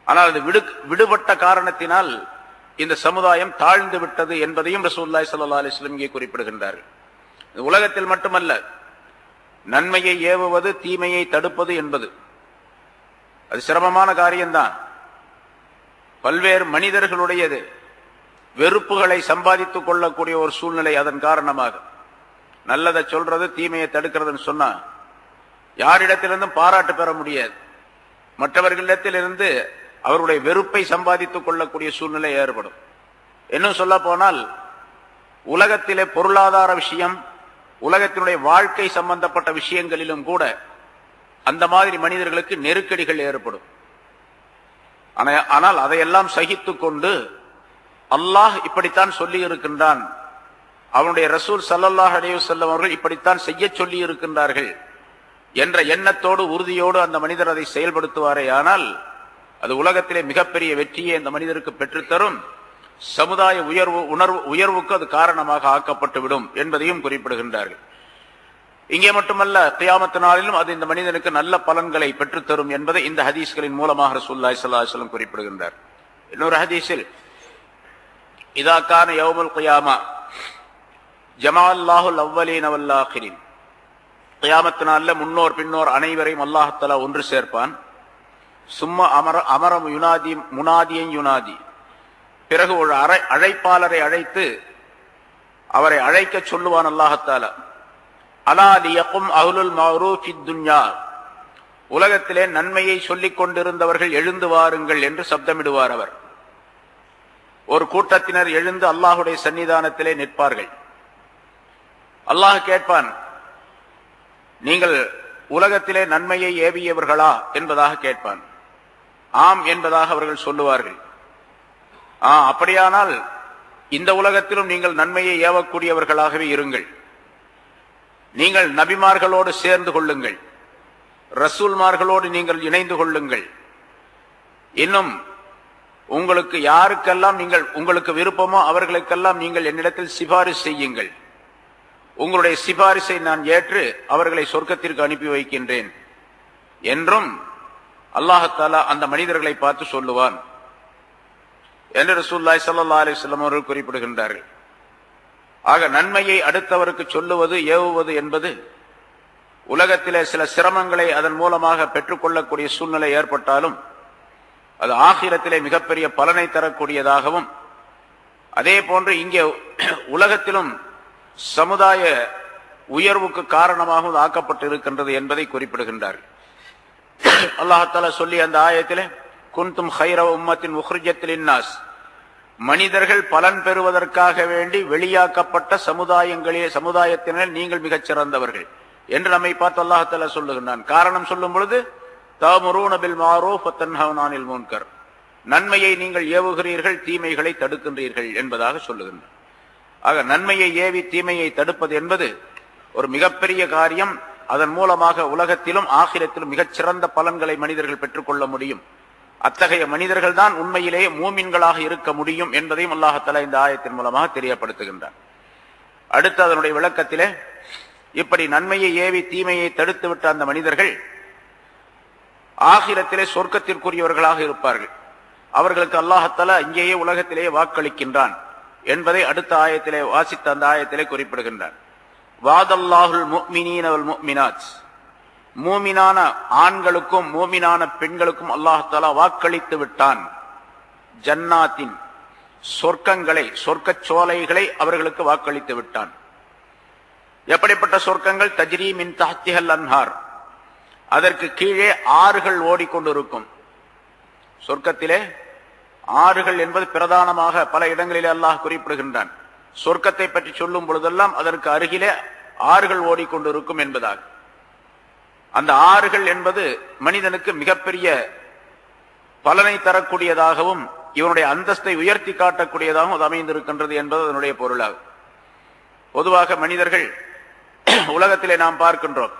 ஆனால் அது விடுபட்ட காரணத்தினால் இந்த சமுதாயம் தாழ்ந்து விட்டது என்பதையும் ரசூலுல்லாஹி ஸல்லல்லாஹு அலைஹி வஸல்லம் இங்கே குறிப்பிடுகின்றார்கள். உலகத்தில் மட்டுமல்ல, நன்மையை ஏவுவது தீமையை தடுப்பது என்பது அது சிரமமான காரியம்தான். பல்வேறு மனிதர்களுடையது வெறுப்புகளை சம்பாதித்துக் கொள்ளக்கூடிய ஒரு சூழ்நிலை. அதன் காரணமாக நல்லதை சொல்றது தீமையை தடுக்கிறதுன்னு சொன்னா யாரிடத்திலிருந்தும் பாராட்டு பெற முடியாது. மற்றவர்களிடத்திலிருந்து அவருடைய வெறுப்பை சம்பாதித்துக் கொள்ளக்கூடிய சூழ்நிலை ஏற்படும். இன்னும் சொல்ல போனால் உலகத்திலே பொருளாதார விஷயம், உலகத்தினுடைய வாழ்க்கை சம்பந்தப்பட்ட விஷயங்களிலும் கூட அந்த மாதிரி மனிதர்களுக்கு நெருக்கடிகள் ஏற்படும். ஆனால் அதையெல்லாம் சகித்துக் கொண்டு அல்லாஹ் இப்படித்தான் சொல்லி இருக்கின்றான், அவனுடைய ரசூல் ஸல்லல்லாஹு அலைஹி வஸல்லம் அவர்கள் இப்படித்தான் செய்ய சொல்லி இருக்கின்றார்கள் என்ற எண்ணத்தோடு உறுதியோடு அந்த மனிதர் அதை செயல்படுத்துவாரே ஆனால் அது உலகத்திலே மிகப்பெரிய வெற்றியை இந்த மனிதருக்கு பெற்றுத்தரும். சமுதாய உயர்வுக்கு அது காரணமாக ஆக்கப்பட்டுவிடும் என்பதையும் குறிப்பிடுகின்றார்கள். இங்கே மட்டுமல்ல, கியாமத் நாளிலும் அது இந்த மனிதனுக்கு நல்ல பலன்களை பெற்றுத்தரும் என்பதை இந்த ஹதீஸ்களின் மூலமாக ரசூலுல்லாஹி ஸல்லல்லாஹு அலைஹி வஸல்லம் குறிப்பிடுகின்றார். இன்னொரு ஹதீஸில் இதா கான யௌமுல் கியாமா ஜமஅல்லாஹுல் அவ்வலீன வல் ஆகிரீன், கியாமத் நாளில் முன்னோர் பின்னோர் அனைவரையும் அல்லாஹ் தஆலா ஒன்று சேர்ப்பான். சும்மா அமரம் யுனாதி முனாதியன் யுனாதி, பிறகு ஒரு அழைப்பாளரை அழைத்து அவரை அழைக்க சொல்லுவான் அல்லாஹ் தஆலா. அலா லியகும் அஹ்லுல் மஅரூஃப் ஃபித் துன்யா, உலகத்திலே நன்மையை சொல்லிக் கொண்டிருந்தவர்கள் எழுந்து வாருங்கள் என்று சப்தமிடுவார் அவர். ஒரு கூட்டத்தினர் எழுந்து அல்லாஹுடைய சன்னிதானத்திலே நிற்பார்கள். அல்லாஹ் கேட்பான், நீங்கள் உலகத்திலே நன்மையை ஏவியவர்களா என்பதாக கேட்பான். ஆம் என்பதாக அவர்கள் சொல்லுவார்கள். அப்படியானால் இந்த உலகத்திலும் நீங்கள் நன்மையை ஏவக்கூடியவர்களாகவே இருங்கள். நீங்கள் நபிமார்களோடு சேர்ந்து கொள்ளுங்கள், ரசூல்மார்களோடு நீங்கள் இணைந்து கொள்ளுங்கள். இன்னும் உங்களுக்கு யாருக்கெல்லாம் உங்களுக்கு விருப்பமோ அவர்களுக்கெல்லாம் நீங்கள் என்னிடத்தில் சிபாரிசு செய்யுங்கள். உங்களுடைய சிபாரிசை நான் ஏற்று அவர்களை சொர்க்கத்திற்கு அனுப்பி வைக்கின்றேன் என்றும் அல்லாஹ் தஆலா அந்த மனிதர்களை பார்த்து சொல்லுவான் என்று ரசூலுல்லாஹி ஸல்லல்லாஹு அலைஹி வஸல்லம் அவர்கள் குறிப்பிடுகின்றார்கள். ஆக நன்மையை அடுத்தவருக்கு சொல்லுவது ஏவுவது என்பது உலகத்திலே சில சிரமங்களை அதன் மூலமாக பெற்றுக்கொள்ளக்கூடிய சூழ்நிலை ஏற்பட்டாலும் அது ஆகிரத்திலே மிகப்பெரிய பலனை தரக்கூடியதாகவும், அதே போன்று இங்கே உலகத்திலும் சமுதாய உயர்வுக்கு காரணமாகவும் ஆக்கப்பட்டு இருக்கின்றது என்பதை குறிப்பிடுகின்றார்கள். அல்லாஹ் தஆலா சொல்லி அந்த ஆயத்திலே குன்தும் கைர உம்மத்தின் உக்ரிஜத் லின்னாஸ், மனிதர்கள் பலன் பெறுவதற்காக வேண்டி வெளியாக்கப்பட்ட சமுதாயத்தினர் நீங்கள் மிகச் சிறந்தவர்கள் என்று நம்மை பார்த்து அல்லாஹ் தஆலா சொல்லுகின்றான். காரணம் சொல்லும் பொழுது தஅமுரூன பில் மஅரூஃப் வ தன்ஹவுன அனில் முன்கர், நன்மையை நீங்கள் ஏவுகிறீர்கள், தீமைகளை தடுக்கின்றீர்கள் என்பதாக சொல்லுகின்றான். ஆக நன்மையை ஏவி தீமையை தடுப்பது என்பது ஒரு மிகப்பெரிய காரியம். அதன் மூலமாக உலகத்திலும் ஆகிரத்திலும் மிகச் சிறந்த பலன்களை மனிதர்கள் பெற்றுக்கொள்ள முடியும். அத்தகைய மனிதர்கள் தான் உண்மையிலேயே மூமின்களாக இருக்க முடியும் என்பதையும் அல்லாஹ் தஆலா இந்த ஆயத்தின் மூலமாக தெரியப்படுத்துகின்றார். அடுத்து அதனுடைய விளக்கத்திலே இப்படி நன்மையை ஏவி தீமையை தடுத்துவிட்ட அந்த மனிதர்கள் ஆகிரத்திலே சொர்க்கத்திற்குரியவர்களாக இருப்பார்கள். அவர்களுக்கு அல்லாஹ் தஆலா இங்கேயே உலகத்திலேயே வாக்களிக்கின்றான் என்பதை அடுத்த ஆயத்திலே வாசித்த அந்த ஆயத்திலே குறிப்பிடுகின்றார். வாதல்லாஹுல் முஃமினீன வல் முஃமினாத், மூமினான ஆண்களுக்கும் மூமினான பெண்களுக்கும் அல்லாஹ் தஆலா வாக்களித்து விட்டான். ஜன்னாத்தின், சொர்க்கங்களை, சொர்க்கச் சோலைகளை அவர்களுக்கு வாக்களித்து விட்டான். எப்படிப்பட்ட சொர்க்கங்கள்? தஜ்ரீ மின் தஹ்திஹல் அன்ஹார், அதற்கு கீழே ஆறுகள் ஓடிக்கொண்டிருக்கும். சொர்க்கத்திலே ஆறுகள் என்பது பிரதானமாக பல இடங்களிலே அல்லாஹ் குறிப்பிடுகின்றான். சொர்க்கத்தை பற்றி சொல்லும் பொழுதெல்லாம் அதற்கு அருகிலே ஆறுகள் ஓடிக்கொண்டிருக்கும் என்பதாக. அந்த ஆறுகள் என்பது மனிதனுக்கு மிகப்பெரிய பலனை தரக்கூடியதாகவும் இவனுடைய அந்தஸ்தை உயர்த்தி காட்டக்கூடியதாகவும் அது அமைந்திருக்கின்றது என்பது அதனுடைய பொருளாகும். பொதுவாக மனிதர்கள் உலகத்திலே நாம் பார்க்கின்றோம்,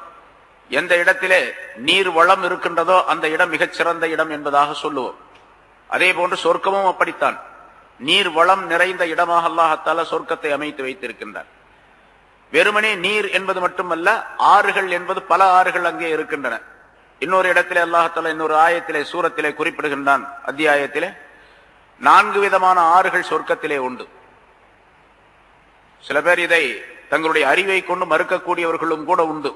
எந்த இடத்திலே நீர் வளம் இருக்கின்றதோ அந்த இடம் மிகச் சிறந்த இடம் என்பதாக சொல்லுவோம். அதே போன்று சொர்க்கமும் அப்படித்தான், நீர் வளம் நிறைந்த இடமாக அல்லாஹ் தஆலா சொர்க்கத்தை அமைத்து வைத்திருக்கின்றார். வெறுமனே நீர் என்பது மட்டுமல்ல, ஆறுகள் என்பது பல ஆறுகள் அங்கே இருக்கின்றன. இன்னொரு இடத்திலே அல்லாஹ்தஆலா இன்னொரு ஆயத்திலே சூரத்திலே குறிப்பிடுகின்றான், அத்தியாயத்திலே 4 விதமான ஆறுகள் சொர்க்கத்திலே உண்டு. சில பேர் இதை தங்களுடைய அறிவை கொண்டு மறுக்கக்கூடியவர்களும் கூட உண்டு,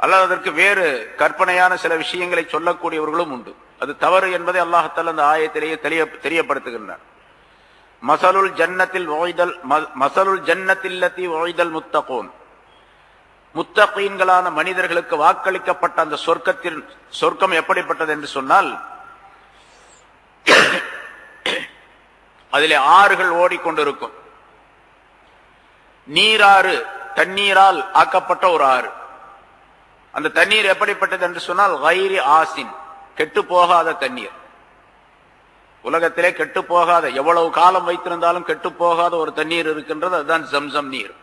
அல்லது அதற்கு வேறு கற்பனையான சில விஷயங்களை சொல்லக்கூடியவர்களும் உண்டு. அது தவறு என்பதை அல்லாஹ்தஆலா அந்த ஆயத்திலேயே தெரியப்படுத்துகின்றார். மஸலுல் ஜன்னத்தில்லதி உஇதல் முத்தகூன், முத்தகீன்களான மனிதர்களுக்கு வாக்களிக்கப்பட்ட அந்த சொர்க்கம் எப்படிப்பட்டது என்று சொன்னால், அதிலே ஆறுகள் ஓடிக்கொண்டிருக்கும். நீராறு, தண்ணீரால் ஆக்கப்பட்ட ஒரு ஆறு. அந்த தண்ணீர் எப்படிப்பட்டது என்று சொன்னால் கைரி ஆசின், கெட்டு போகாத தண்ணீர். உலகத்திலே கெட்டு போகாத, எவ்வளவு காலம் வைத்திருந்தாலும் கெட்டு போகாத ஒரு தண்ணீர் இருக்கின்றது, அதுதான் ஜம்சம் நீர்.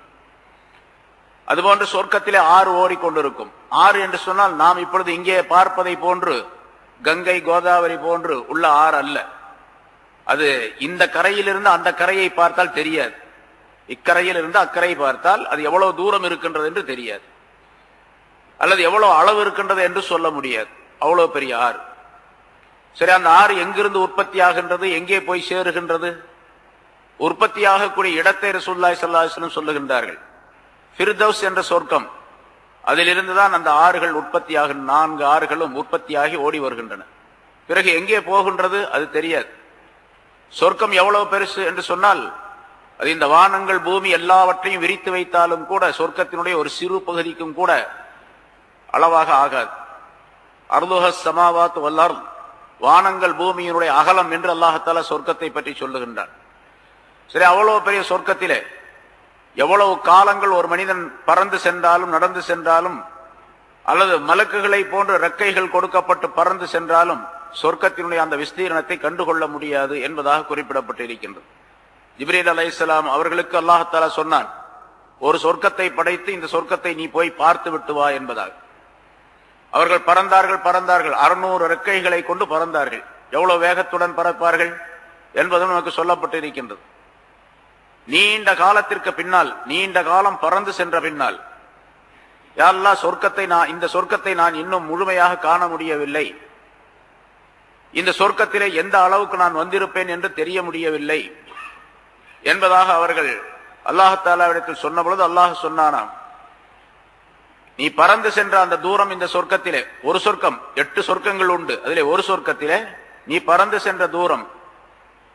அதுபோன்று சொர்க்கத்திலே ஆறு ஓடிக்கொண்டிருக்கும். ஆறு என்று சொன்னால் நாம் இப்பொழுது இங்கே பார்ப்பதை போன்று கங்கை கோதாவரி போன்று உள்ள ஆறு அல்ல. அது இந்த கரையிலிருந்து அந்த கரையை பார்த்தால் தெரியாது, இக்கரையில் இருந்து அக்கரை பார்த்தால் அது எவ்வளவு தூரம் இருக்கின்றது என்று தெரியாது, அல்லது எவ்வளவு அளவு இருக்கின்றது என்று சொல்ல முடியாது. அவ்வளவு பெரிய ஆறு. சரி, அந்த ஆறு எங்கிருந்து உற்பத்தி ஆகின்றது, எங்கே போய் சேருகின்றது? உற்பத்தியாகக்கூடிய இடத்தை ரசூலுல்லாஹி ஸல்லல்லாஹு அலைஹி வஸல்லம் சொல்லுகின்றார்கள். ஃபிர்தௌஸ் என்ற சொர்க்கம், அதிலிருந்துதான் அந்த ஆறுகள் உற்பத்தியாக, 4 ஆறுகளும் உற்பத்தியாகி ஓடி வருகின்றன. பிறகு எங்கே போகின்றது அது தெரியாது. சொர்க்கம் எவ்வளவு பெருசு என்று சொன்னால், அது இந்த வானங்கள் பூமி எல்லாவற்றையும் விரித்து வைத்தாலும் கூட சொர்க்கத்தினுடைய ஒரு சிறு பகுதிக்கும் கூட அளவாக ஆகாது. அர்துஹஸ் ஸமாவாத்து வல் அர்த், வானங்கள் பூமியினுடைய அகலம் என்று அல்லாஹ்தஆலா சொர்க்கத்தை பற்றி சொல்லுகின்றான். சரி, அவ்வளவு பெரிய சொர்க்கத்திலே எவ்வளவு காலங்கள் ஒரு மனிதன் பறந்து சென்றாலும், நடந்து சென்றாலும், அல்லது மலக்குகளை போன்ற ரெக்கைகள் கொடுக்கப்பட்டு பறந்து சென்றாலும் சொர்க்கத்தினுடைய அந்த விஸ்தீரணத்தை கண்டுகொள்ள முடியாது என்பதாக குறிப்பிடப்பட்டிருக்கின்றது. ஜிப்ரீல் அலைஹிஸ்ஸலாம் அவர்களுக்கு அல்லாஹ்தஆலா சொன்னான், ஒரு சொர்க்கத்தை படைத்து இந்த சொர்க்கத்தை நீ போய் பார்த்து விட்டு வா என்பதாக. அவர்கள் பறந்தார்கள் 600 ரெக்கைகளை கொண்டு பறந்தார்கள். எவ்வளவு வேகத்துடன் பறப்பார்கள் என்பதும் நமக்கு சொல்லப்பட்டிருக்கின்றது. நீண்ட காலத்திற்கு பின்னால், நீண்ட காலம் பறந்து சென்ற பின்னால், யா அல்லாஹ், இந்த சொர்க்கத்தை நான் இன்னும் முழுமையாக காண முடியவில்லை, இந்த சொர்க்கத்திலே எந்த அளவுக்கு நான் வந்திருப்பேன் என்று தெரிய முடியவில்லை என்பதாக அவர்கள் அல்லாஹ் தஆலாவிடத்தில் சொன்ன பொழுது அல்லாஹ் சொன்னானாம், நீ பறந்து சென்ற அந்த தூரம் இந்த சொர்க்கத்திலே, ஒரு சொர்க்கம், 8 சொர்க்கங்கள் உண்டு, அதிலே ஒரு சொர்க்கத்திலே நீ பறந்து சென்ற தூரம்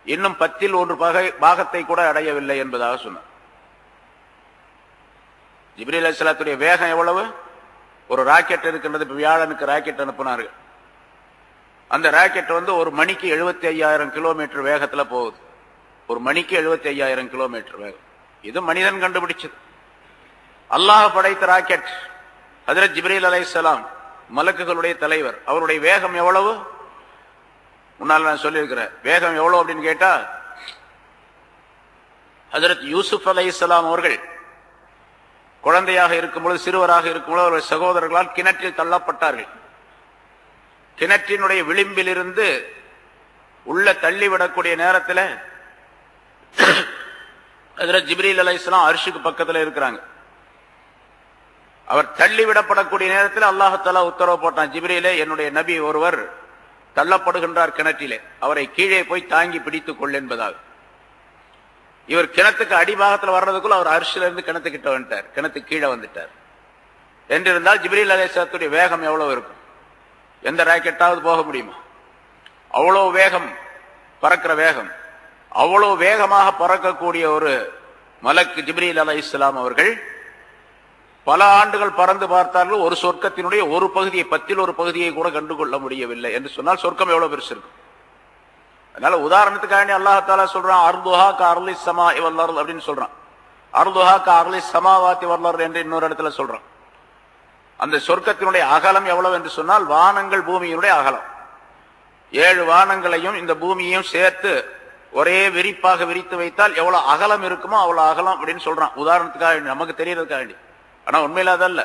இன்னும் 10ல் 1 பாகத்தை கூட அடையவில்லை என்பதாக சொன்னார். ஜிப்ரீல் அலைஹிஸ்ஸலாத்துடைய வேகம் எவ்வளவு? ஒரு ராக்கெட் இருக்கின்றது. இப்ப வியாழனுக்கு ராக்கெட் அனுப்பினார்கள். அந்த ராக்கெட் ஒரு மணிக்கு 75,000 கிலோமீட்டர் வேகத்துல போகுது. ஒரு மணிக்கு 75,000 கிலோமீட்டர் வேகம். இது மனிதன் கண்டுபிடிச்சது, அல்லாஹ் படைத்த ராக்கெட். ஹஜ்ரத் ஜிப்ரீல் அலைஹிஸ்ஸலாம் மலக்குகளுடைய தலைவர், அவருடைய வேகம் எவ்வளவு? முன்னால் நான் சொல்லியிருக்கிறேன். வேகம் எவ்வளவு அப்படின்னு கேட்டா, ஹஜ்ரத் யூசுப் அலைஹிஸ்ஸலாம் அவர்கள் குழந்தையாக இருக்கும்பொழுது, சிறுவராக இருக்கும்பொழுது அவர்கள் சகோதரர்களால் கிணற்றில் தள்ளப்பட்டார்கள். கிணற்றினுடைய விளிம்பில் இருந்து உள்ள தள்ளிவிடக்கூடிய நேரத்தில் ஹஜ்ரத் ஜிப்ரீல் அலைஹிஸ்ஸலாம் அர்ஷுக்கு பக்கத்தில் இருக்கிறாங்க. அவர் தள்ளிவிடப்படக்கூடிய நேரத்தில் அல்லாஹ் தஆலா உத்தரவு போட்டான், ஜிப்ரீலே, என்னுடைய நபி ஒருவர் தள்ளப்படுகின்றார் கிணற்றிலே, அவரை கீழே போய் தாங்கி பிடித்துக் கொள் என்பதாக. இவர் கிணத்துக்கு அடிபாகத்தில் வர்றதுக்குள்ள அவர் அர்ஷில இருந்து கிணத்துக்கிட்ட வந்துட்டார், கிணத்துக்கு கீழே வந்துட்டார். என்றிருந்தால் ஜிப்ரீல் அலைஹிஸ்ஸலாத்துடைய வேகம் எவ்வளவு இருக்கும்? எந்த ராக்கெட்டாவது போக முடியுமா? அவ்வளவு வேகம், பறக்கிற வேகம். அவ்வளவு வேகமாக பறக்கக்கூடிய ஒரு மலக்கு ஜிப்ரீல் அலைஹிஸ்ஸலாம் அவர்கள் பல ஆண்டுகள் பறந்து பார்த்தார்கள். ஒரு சொர்க்கத்தினுடைய ஒரு பகுதியை, 10ல் 1 பகுதியை கூட கண்டுகொள்ள முடியவில்லை என்று சொன்னால் சொர்க்கம் எவ்வளவு பெருசு இருக்கும். அதனால உதாரணத்துக்காக அல்லாஹ் தஆலா சொல்றான், அர்துஹா கஅர்லிஸ் ஸமாஇ வல் அர்த் அப்படின்னு சொல்றான். அர்துஹா கஅர்லிஸ் ஸமாவாதி வல் அர்த் என்று இன்னொரு இடத்துல சொல்றான். அந்த சொர்க்கத்தினுடைய அகலம் எவ்வளவு என்று சொன்னால், வானங்கள் பூமியினுடைய அகலம். 7 வானங்களையும் இந்த பூமியையும் சேர்த்து ஒரே விரிப்பாக விரித்து வைத்தால் எவ்வளவு அகலம் இருக்குமோ அவ்வளவு அகலம் அப்படின்னு சொல்றான். உதாரணத்துக்காக, நமக்கு தெரியறதுக்காக. ஆனா உண்மையில அதல்ல.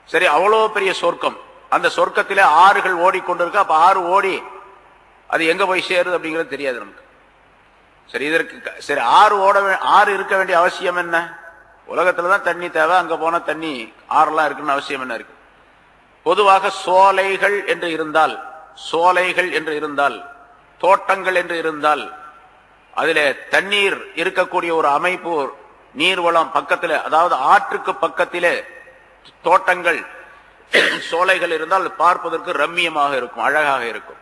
சரி, அவ்வளவு பெரிய சொர்க்கம். அந்த சொர்க்கத்திலே ஆறுகள் ஓடிக்கொண்டிருக்கு. அப்ப ஆறு ஓடி அது எங்க போய் சேருது அப்படிங்கிறது தெரியாது நமக்கு. சரி, இதற்கு சரி ஆறு இருக்க வேண்டிய அவசியம் என்ன? உலகத்துலதான் தண்ணி தேவை, அங்க போனா தண்ணி ஆறெல்லாம் இருக்குன்னு அவசியம் என்ன இருக்கு? பொதுவாக சோலைகள் என்று இருந்தால் தோட்டங்கள் என்று இருந்தால் அதிலே தண்ணீர் இருக்கக்கூடிய ஒரு அமைப்பு, நீர்வளம் பக்கத்தில், அதாவது ஆற்றுக்கு பக்கத்திலே தோட்டங்கள் சோலைகள் இருந்தால் பார்ப்பதற்கு ரம்மியமாக இருக்கும், அழகாக இருக்கும்.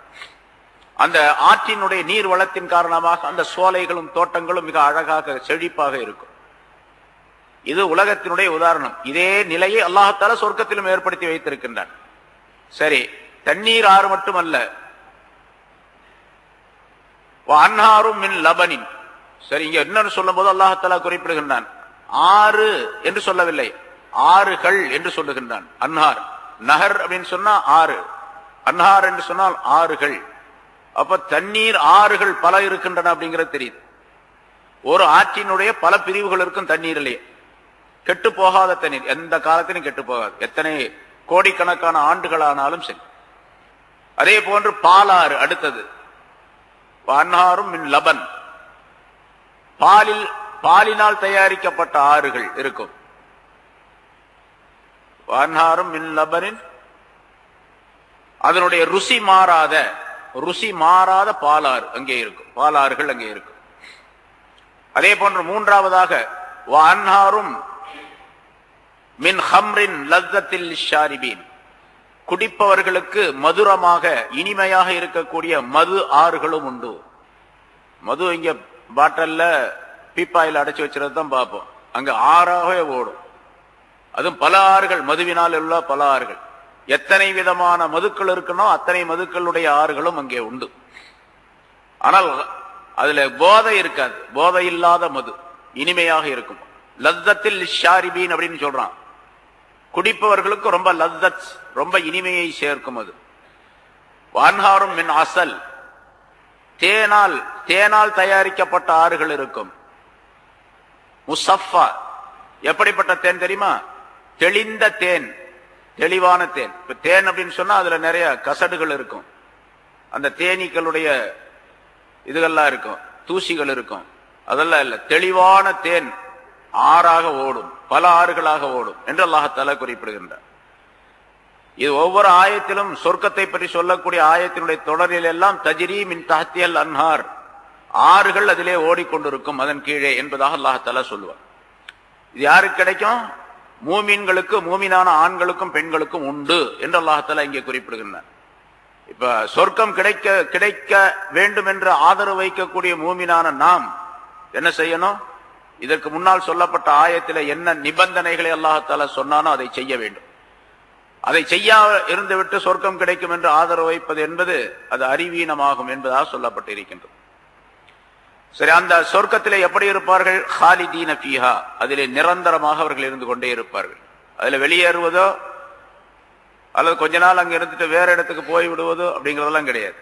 அந்த ஆற்றினுடைய நீர் வளத்தின் காரணமாக அந்த சோலைகளும் தோட்டங்களும் மிக அழகாக செழிப்பாக இருக்கும். இது உலகத்தினுடைய உதாரணம். இதே நிலையை அல்லாஹ்தாலா சொர்க்கத்திலும் ஏற்படுத்தி வைத்திருக்கின்றான். சரி, தண்ணீர் ஆறு மட்டுமல்ல, அன்ஹாரும் மின் லபனின். சரி, இங்க என்னன்னு சொல்லும் போது அல்லாஹ்தாலா குறிப்பிடுகின்றான், ஆறு என்று சொல்லவில்லை, ஆறுகள் என்று சொல்லுகின்றான். அன்ஹார், நஹர் அப்படின்னு சொன்னா ஆறு, அன்ஹார் என்று சொன்னால் ஆறுகள். அப்ப தண்ணீர் ஆறுகள் பல இருக்கின்றன அப்படிங்கிறது தெரியுது. ஒரு ஆற்றினுடைய பல பிரிவுகள் இருக்கும் தண்ணீரிலேயே. கெட்டு போகாத தண்ணீர், எந்த காலத்திலும் கெட்டு போகாது, எத்தனை கோடிக்கணக்கான ஆண்டுகளானாலும் சரி. அதே போன்று பாலாறு அடுத்தது, அன்ஹாரும் மின் லபன், பாலினால் தயாரிக்கப்பட்ட ஆறுகள் இருக்கும். அன்ஹாரும் மின் லபனின், அதனுடைய ருசி மாறாத பாலாறு அங்கே இருக்கும், பாலாறுகள் அங்கே இருக்கும். அதே போன்று மூன்றாவதாக அன்ஹாரும் மின் ஹம்ரின் லஸ்ஸத்தில் ஷாரிபீன், குடிப்பவர்களுக்கு மதுரமாக இனிமையாக இருக்கக்கூடிய மது ஆறுகளும் உண்டு. மது இங்க பாட்டல்ல பீப்பாயில் அடைச்சு வச்சுறது தான் பார்ப்போம், அங்க ஆறாகவே ஓடும். அதுவும் பல ஆறுகள், மதுவினால் உள்ள பல ஆறுகள். எத்தனை விதமான மதுக்கள் இருக்கணும் அத்தனை மதுக்களுடைய ஆறுகளும் அங்கே உண்டு. ஆனால் அதுல போதை இருக்காது, போதை இல்லாத மது இனிமையாக இருக்கும். லஸ்ஸத்தில் ஷாரிபீன் அப்படின்னு சொல்றான், குடிப்பவர்களுக்கு ரொம்ப லஸ்ஸத், ரொம்ப இனிமையை சேர்க்கும் அது. அன்ஹாரும் மின் அசல், தேனால் தயாரிக்கப்பட்ட ஆறுகள் இருக்கும். முசஃபா, எப்படிப்பட்ட தேன் தெரியுமா? தெளிந்த தேன், தெளிவான தேன். இப்ப தேன் அப்படின்னு சொன்னா அதுல நிறைய கசடுகள் இருக்கும், அந்த தேனீக்களுடைய இதுகள்லாம் இருக்கும், தூசிகள் இருக்கும். அதெல்லாம் இல்ல, தெளிவான தேன் ஆறாக ஓடும், பல ஆறுகளாக ஓடும் என்று அல்லாஹ்தாலா குறிப்பிடுகின்றார். இது ஒவ்வொரு ஆயத்திலும் சொர்க்கத்தை பற்றி சொல்லக்கூடிய ஆயத்தினுடைய தொடரில் எல்லாம் தஜ்ரீ மின் தஹ்திஹல் அன்ஹார், ஆறுகள் அதிலே ஓடிக்கொண்டிருக்கும் அதன் கீழே என்பதாக அல்லாஹ்தாலா சொல்லுவார். இது யாருக்கு கிடைக்கும்? மூமின்களுக்கு, மூமினான ஆண்களுக்கும் பெண்களுக்கும் உண்டு என்று அல்லாஹ்தாலா இங்கே குறிப்பிடுகின்றார். இப்ப சொர்க்கம் கிடைக்க வேண்டும் என்று ஆதரவு வைக்கக்கூடிய மூமினான நாம் என்ன செய்யணும்? இதற்கு முன்னால் சொல்லப்பட்ட ஆயத்தில் என்ன நிபந்தனைகளை அல்லாஹ்தாலா சொன்னானோ அதை செய்ய வேண்டும். அதை செய்ய இருந்துவிட்டு சொர்க்கம் கிடைக்கும் என்று ஆதரவு வைப்பது என்பது அது அறிவீனமாகும் என்பதாக சொல்லப்பட்டிருக்கின்றது. சரி, அந்த சொர்க்கத்திலே எப்படி இருப்பார்கள்? ஹாலிதீன ஃபீஹா, அதிலே நிரந்தரமாக அவர்கள் இருந்து கொண்டே இருப்பார்கள். அதுல வெளியேறுவதோ அல்லது கொஞ்ச நாள் அங்க இருந்துட்டு வேற இடத்துக்கு போய் விடுவதோ அப்படிங்கறதெல்லாம் கிடையாது.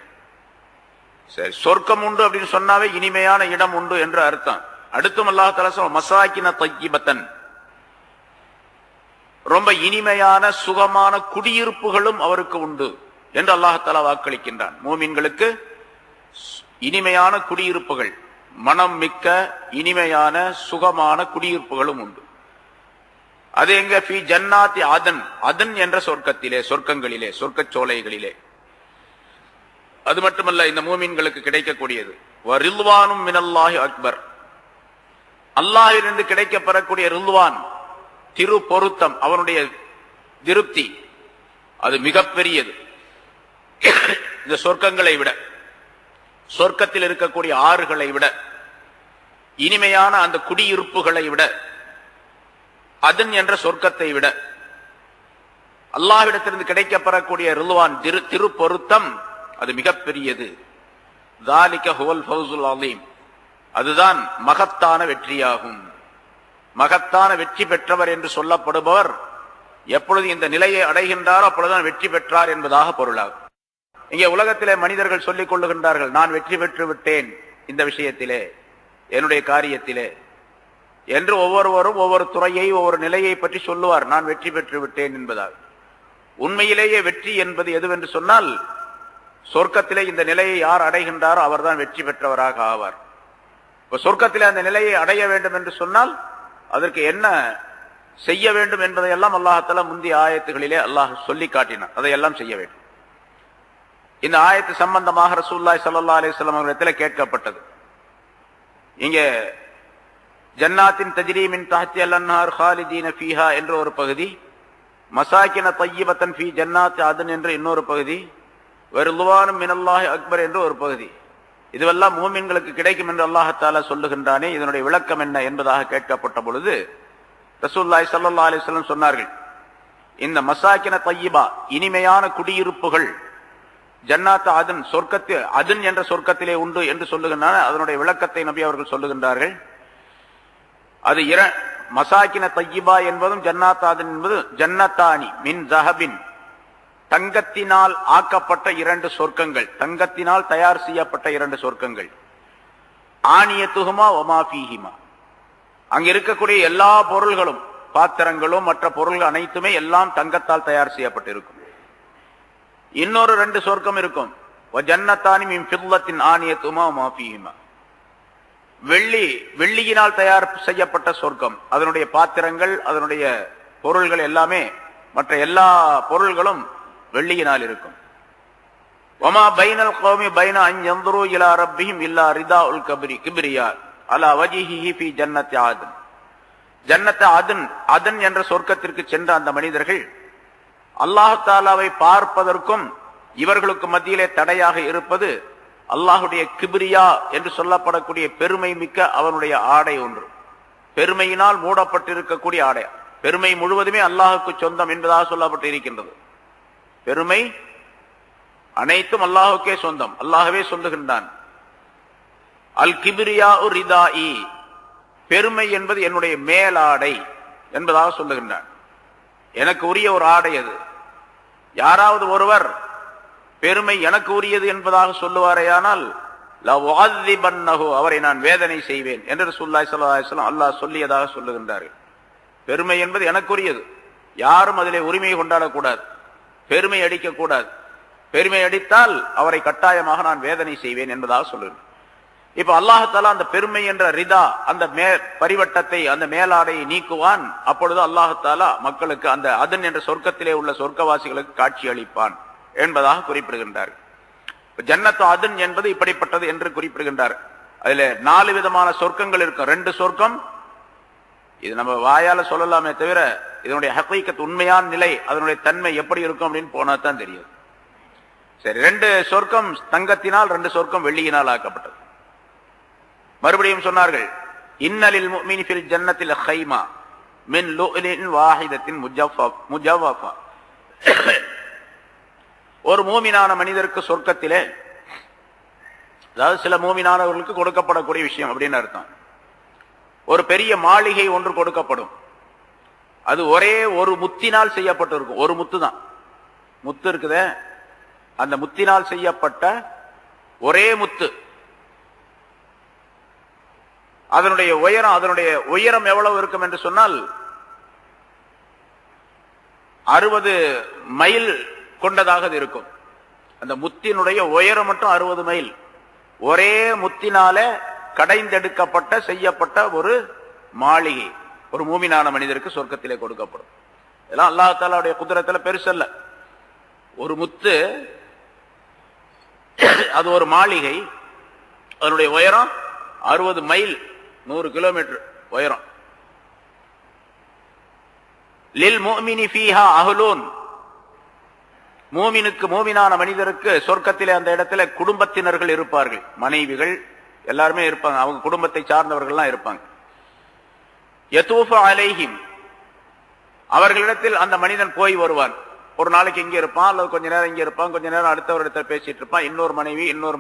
சரி, சொர்க்கம் உண்டு அப்படின்னு சொன்னாவே இனிமையான இடம் உண்டு என்று அர்த்தம். அடுத்தும் அல்லாஹ் தஆலா சொல்றான், மசாகின தய்யிபத்தன், ரொம்ப இனிமையான சுகமான குடியிருப்புகளும் அவருக்கு உண்டு என்று அல்லாஹ் தஆலா வாக்களிக்கின்றான். மூமின்களுக்கு இனிமையான குடியிருப்புகள், மனம் மிக்க இனிமையான சுகமான குடியிருப்புகளும் உண்டு. அது எங்க? ஃபீ ஜன்னாத்தி அதன், அதன் என்ற சொர்க்கத்திலே, சொர்க்கங்களிலே, சொர்க்க சோலைகளிலே. அது மட்டுமல்ல, இந்த மூமின்களுக்கு கிடைக்கக்கூடியது வரில்வானும் மினல்லாஹி அக்பர், அல்லாஹ்விலிருந்து கிடைக்கப்பெறக்கூடிய ரில்வான், திரு பொருத்தம், அவனுடைய திருப்தி, அது மிகப்பெரியது. இந்த சொர்க்கங்களை விட, சொர்க்கத்தில் இருக்கக்கூடிய ஆறுகளை விட, இனிமையான அந்த குடியிருப்புகளை விட, அதன் என்ற சொர்க்கத்தை விட, அல்லாஹ்விடத்திலிருந்து கிடைக்கப்பெறக்கூடிய ரில்வான், திரு பொருத்தம், அது மிகப்பெரியது. ذَلِكَ هُوَ الْفَوْزُ الْعَظِيمُ, அதுதான் மகத்தான வெற்றியாகும். மகத்தான வெற்றி பெற்றவர் என்று சொல்லப்படுபவர் எப்பொழுது இந்த நிலையை அடைகின்றாரோ அப்பொழுதுதான் வெற்றி பெற்றார் என்பதாக பொருளாகும். இங்கே உலகத்திலே மனிதர்கள் சொல்லிக் கொள்ளுகின்றார்கள், நான் வெற்றி பெற்று விட்டேன் இந்த விஷயத்திலே, என்னுடைய காரியத்திலே என்று. ஒவ்வொருவரும் ஒவ்வொரு துறையை, ஒவ்வொரு நிலையை பற்றி சொல்லுவார், நான் வெற்றி பெற்று விட்டேன் என்பதாக. உண்மையிலேயே வெற்றி என்பது எதுவென்று சொன்னால், சொர்க்கத்திலே இந்த நிலையை யார் அடைகின்றாரோ அவர்தான் வெற்றி பெற்றவராக ஆவார். இப்ப சொர்க்கத்திலே அந்த நிலையை அடைய வேண்டும் என்று சொன்னால் அதற்கு என்ன செய்ய வேண்டும் என்பதையெல்லாம் அல்லாஹ்தஆலா முந்தைய ஆயத்துகளிலே அல்லாஹ் சொல்லி காட்டினார். அதையெல்லாம் செய்ய வேண்டும். இந்த ஆயத்து சம்பந்தமாக ரசூலுல்லாஹி ஸல்லல்லாஹு அலைஹி வஸல்லம் அவர்களிடத்தில் கேட்கப்பட்டது. இங்கே ஜன்னாத்தின் தஜ்ரீ மின் தஹ்திஹல் அன்ஹார் ஹாலிதீன ஃபீஹா என்ற ஒரு பகுதி, மசாகின தய்யிபத்தன் ஃபீ ஜன்னாத்தி அதன் என்ற இன்னொரு பகுதி, வரிதுவானும் மினல்லாஹி அக்பர் என்ற ஒரு பகுதி. இதுவெல்லாம் மூமின்களுக்கு கிடைக்கும் என்று அல்லாஹ் தஆலா சொல்லுகின்றானே, இதனுடைய விளக்கம் என்ன என்பதாக கேட்கப்பட்ட பொழுது ரசூலுல்லாஹி ஸல்லல்லாஹு அலைஹி வஸல்லம் சொன்னார்கள், இந்த மசாகின தய்யிபா இனிமையான குடியிருப்புகள் ஜன்னாத் அதன் சொர்க்கத்தில் அதன் என்ற சொர்க்கத்திலே உண்டு என்று சொல்லுகின்றன. அதனுடைய விளக்கத்தை நபி அவர்கள் சொல்லுகின்றார்கள். அது மசாகின தய்யிபா என்பதும் ஜன்னாத் அதன் என்பது ஜன்னத்தானி மின் ஜஹபின், தங்கத்தினால் ஆக்கப்பட்ட இரண்டு சொர்க்கங்கள், தங்கத்தினால் தயார் செய்யப்பட்ட இரண்டு சொர்க்கங்கள். ஆனியத்துஹுமா வமா ஃபீஹிமா, அங்க இருக்கக்கூடிய எல்லா பொருள்களும், பாத்திரங்களும் மற்ற பொருள்கள் அனைத்துமே எல்லாம் தங்கத்தால் தயார் செய்யப்பட்டிருக்கும். இன்னொரு ரெண்டு சொர்க்கம் இருக்கும், ஜன்னத்தானி மின் ஃபில்லத்தின் ஆனியத்துஹுமா வமா ஃபீஹிமா, வெள்ளியினால் தயார் செய்யப்பட்ட சொர்க்கம். அதனுடைய பாத்திரங்கள், அதனுடைய பொருள்கள் எல்லாமே, மற்ற எல்லா பொருள்களும் வெள்ளியினால் இருக்கும். வமா பைனல் கௌமி பைன அன் யன்துரு இலா ரப்பிஹிம் இல்லா ரிதாஉல் கிப்ரியா அலா வஜ்ஹிஹி ஃபீ ஜன்னத்தி ஆதன். ஜன்னத் அதன் என்ற சொர்க்கத்திற்கு சென்ற அந்த மனிதர்கள் அல்லாஹ் தஆலாவை பார்ப்பதற்கும் இவர்களுக்கு மத்தியிலே தடையாக இருப்பது அல்லாஹுடைய கிப்ரியா என்று சொல்லப்படக்கூடிய பெருமை மிக்க அவனுடைய ஆடை ஒன்று, பெருமையினால் மூடப்பட்டிருக்கக்கூடிய ஆடை. பெருமை முழுவதுமே அல்லாஹுக்கு சொந்தம் என்பதாக சொல்லப்பட்டு இருக்கின்றது. பெருமை அனைத்தும் அல்லாஹுக்கே சொந்தம். அல்லாஹ்வே சொல்லுகின்றான், அல் கிப்ரியா ரிதாஇ, பெருமை என்பது என்னுடைய மேலாடை என்பதாக சொல்லுகின்றான். எனக்கு உரிய ஒரு ஆடை அது. யாராவது ஒருவர் பெருமை எனக்கு உரியது என்பதாக சொல்லுவாரேயானால் அவரை நான் வேதனை செய்வேன் என்று ரசூலுல்லாஹி ஸல்லல்லாஹு அலைஹி வஸல்லம் அல்லாஹ் சொல்லியதாக சொல்லுகின்றார்கள். பெருமை என்பது எனக்குரியது, யாரும் அதிலே உரிமையை கொண்டாடக்கூடாது, பெருமை அடிக்கக்கூடாது. பெருமை அடித்தால் அவரை கட்டாயமாக நான் வேதனை செய்வேன் என்பதாக சொல்லுகிறேன். இப்ப அல்லாஹ் தஆலா அந்த பெருமை என்ற ரிதா, அந்த பரிவட்டத்தை, அந்த மேலாடையை நீக்குவான். அப்பொழுது அல்லாஹ் தஆலா மக்களுக்கு அந்த அதன் என்ற சொர்க்கத்திலே உள்ள சொர்க்கவாசிகளுக்கு காட்சி அளிப்பான் என்பதாக குறிப்பிடுகின்றார். ஜன்னத்து அதன் என்பது இப்படிப்பட்டது என்று குறிப்பிடுகின்றார். அதுல 4 விதமான சொர்க்கங்கள் இருக்கும். 2 சொர்க்கம், இது நம்ம வாயால சொல்லலாமே தவிர இதனுடைய ஹகீகத், உண்மையான நிலை, அதனுடைய தன்மை எப்படி இருக்கும் அப்படின்னு போனா தான் தெரியும். சரி, 2 சொர்க்கம் தங்கத்தினால், 2 சொர்க்கம் வெள்ளியினால் ஆக்கப்பட்டது. மறுபடியும் சொன்னார்கள், இன்னலில் முஃமினி ஃபில் ஜன்னத்தில் ஹைமா மின் லுஅலின் வாஹிதத்தின் முஜவ்வஃபா. ஒரு மூமினான மனிதருக்கு சொர்க்கத்திலே, அதாவது சில மூமினானவர்களுக்கு கொடுக்கப்படக்கூடிய விஷயம் அப்படின்னு அர்த்தம், ஒரு பெரிய மாளிகை ஒன்று கொடுக்கப்படும். அது ஒரே ஒரு முத்தினால் செய்யப்பட்டிருக்கும். ஒரு முத்து தான், முத்து இருக்குதே, அந்த முத்தினால் செய்யப்பட்ட ஒரே முத்து. அதனுடைய உயரம் எவ்வளவு இருக்கும் என்று சொன்னால் 60 மைல் கொண்டதாக இருக்கும். அந்த முத்தினுடைய உயரம் மட்டும் 60 மைல். ஒரே முத்தினால கடைந்தெடுக்கப்பட்ட செய்யப்பட்ட ஒரு மாளிகை ஒரு மூமினான மனிதருக்கு சொர்க்கத்திலே கொடுக்கப்படும். இதெல்லாம் அல்லாஹ் தஆலாவுடைய குத்ரத்துல பெருசல்ல. ஒரு முத்து, அது ஒரு மாளிகை, அதனுடைய உயரம் 60 மைல், 100 கிலோமீட்டர் உயரம். லில் முஃமினி ஃபீஹா அஹ்லூன், மூமினுக்கு, மூமினான மனிதருக்கு சொர்க்கத்திலே அந்த இடத்துல குடும்பத்தினர்கள் இருப்பார்கள், மனைவிகள் எல்லாருமே இருப்பாங்க, அவங்க குடும்பத்தை சார்ந்தவர்கள்லாம் இருப்பாங்க. யதூஃபு அலைஹிம், அவர்களிடத்தில் அந்த மனிதன் போய் வருவான். ஒரு நாளைக்கு இங்கே இருப்பான், அல்லது கொஞ்ச நேரம் இங்கே இருப்பான், கொஞ்ச நேரம் அடுத்தவரிடத்தில் பேசிட்டு இருப்பான். இன்னொரு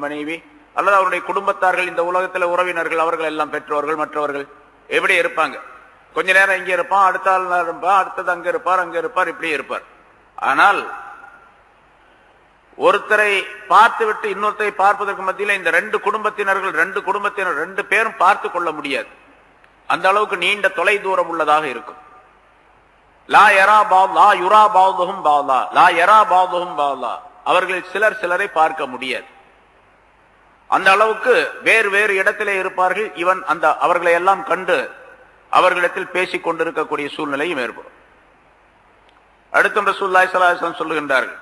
மனைவி அல்லது அவருடைய குடும்பத்தார்கள், இந்த உலகத்தில் உறவினர்கள், அவர்கள் எல்லாம் பெற்றோர்கள் மற்றவர்கள் எப்படி இருப்பாங்க. கொஞ்ச நேரம் இங்கே இருப்பான், அடுத்த நாள் இருப்பான், அடுத்தது அங்க இருப்பார், இப்படியே இருப்பார். ஆனால் ஒருத்தரை பார்த்து விட்டு இன்னொருத்தரை பார்ப்பதற்கு மத்தியில் இந்த 2 குடும்பத்தினர் 2 பேரும் பார்த்து கொள்ள முடியாது. அந்த அளவுக்கு நீண்ட தொலை தூரம் உள்ளதாக இருக்கும். அவர்கள் சிலரை பார்க்க முடியாது. அந்த அளவுக்கு வேறு வேறு இடத்திலே இருப்பார்கள். இவன் அவர்களை எல்லாம் கண்டு அவர்களிடத்தில் பேசிக் கொண்டிருக்கக்கூடிய சூழ்நிலையும் ஏற்படும். அடுத்த ரசூலுல்லாஹி ஸல்லல்லாஹு அலைஹி வஸல்லம் சொல்லுகின்றார்கள்,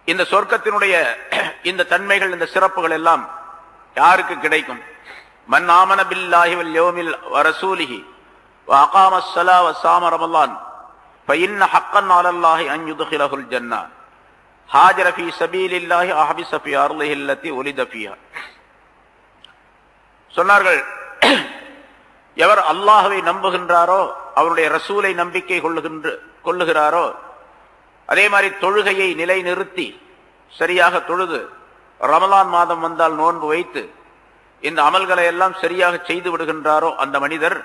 இந்த சொர்க்கத்தினுடைய இந்த தன்மைகள், இந்த சிறப்புகள் எல்லாம் யாருக்கு கிடைக்கும்? மன் ஆமன பில்லாஹி வல் யௌமில் வ ரசூலிஹி வ அகாமஸ் ஸலா வ ஸாம ரமலான் ஃபஇன்ன ஹக்கன் அலல்லாஹி அன் யுத்கிலஹுல் ஜன்னah ஹாஜர ஃபீ ஸபீலில்லாஹி அஹபிஸ ஃபீ அர்லிஹி அல்லதி உலித ஃபீஹா. சொன்னார்கள், எவர் அல்லாஹ்வை நம்புகின்றாரோ, அவருடைய ரசூலை நம்பிக்கை கொள்ளுகிறாரோ, அதே மாதிரி தொழுகையை நிலைநிறுத்தி சரியாக தொழுது, ரமலான் மாதம் வந்தால் நோன்பு வைத்து இந்த அமல்களை எல்லாம் சரியாக செய்து விடுகின்றாரோ, அந்த மனிதர்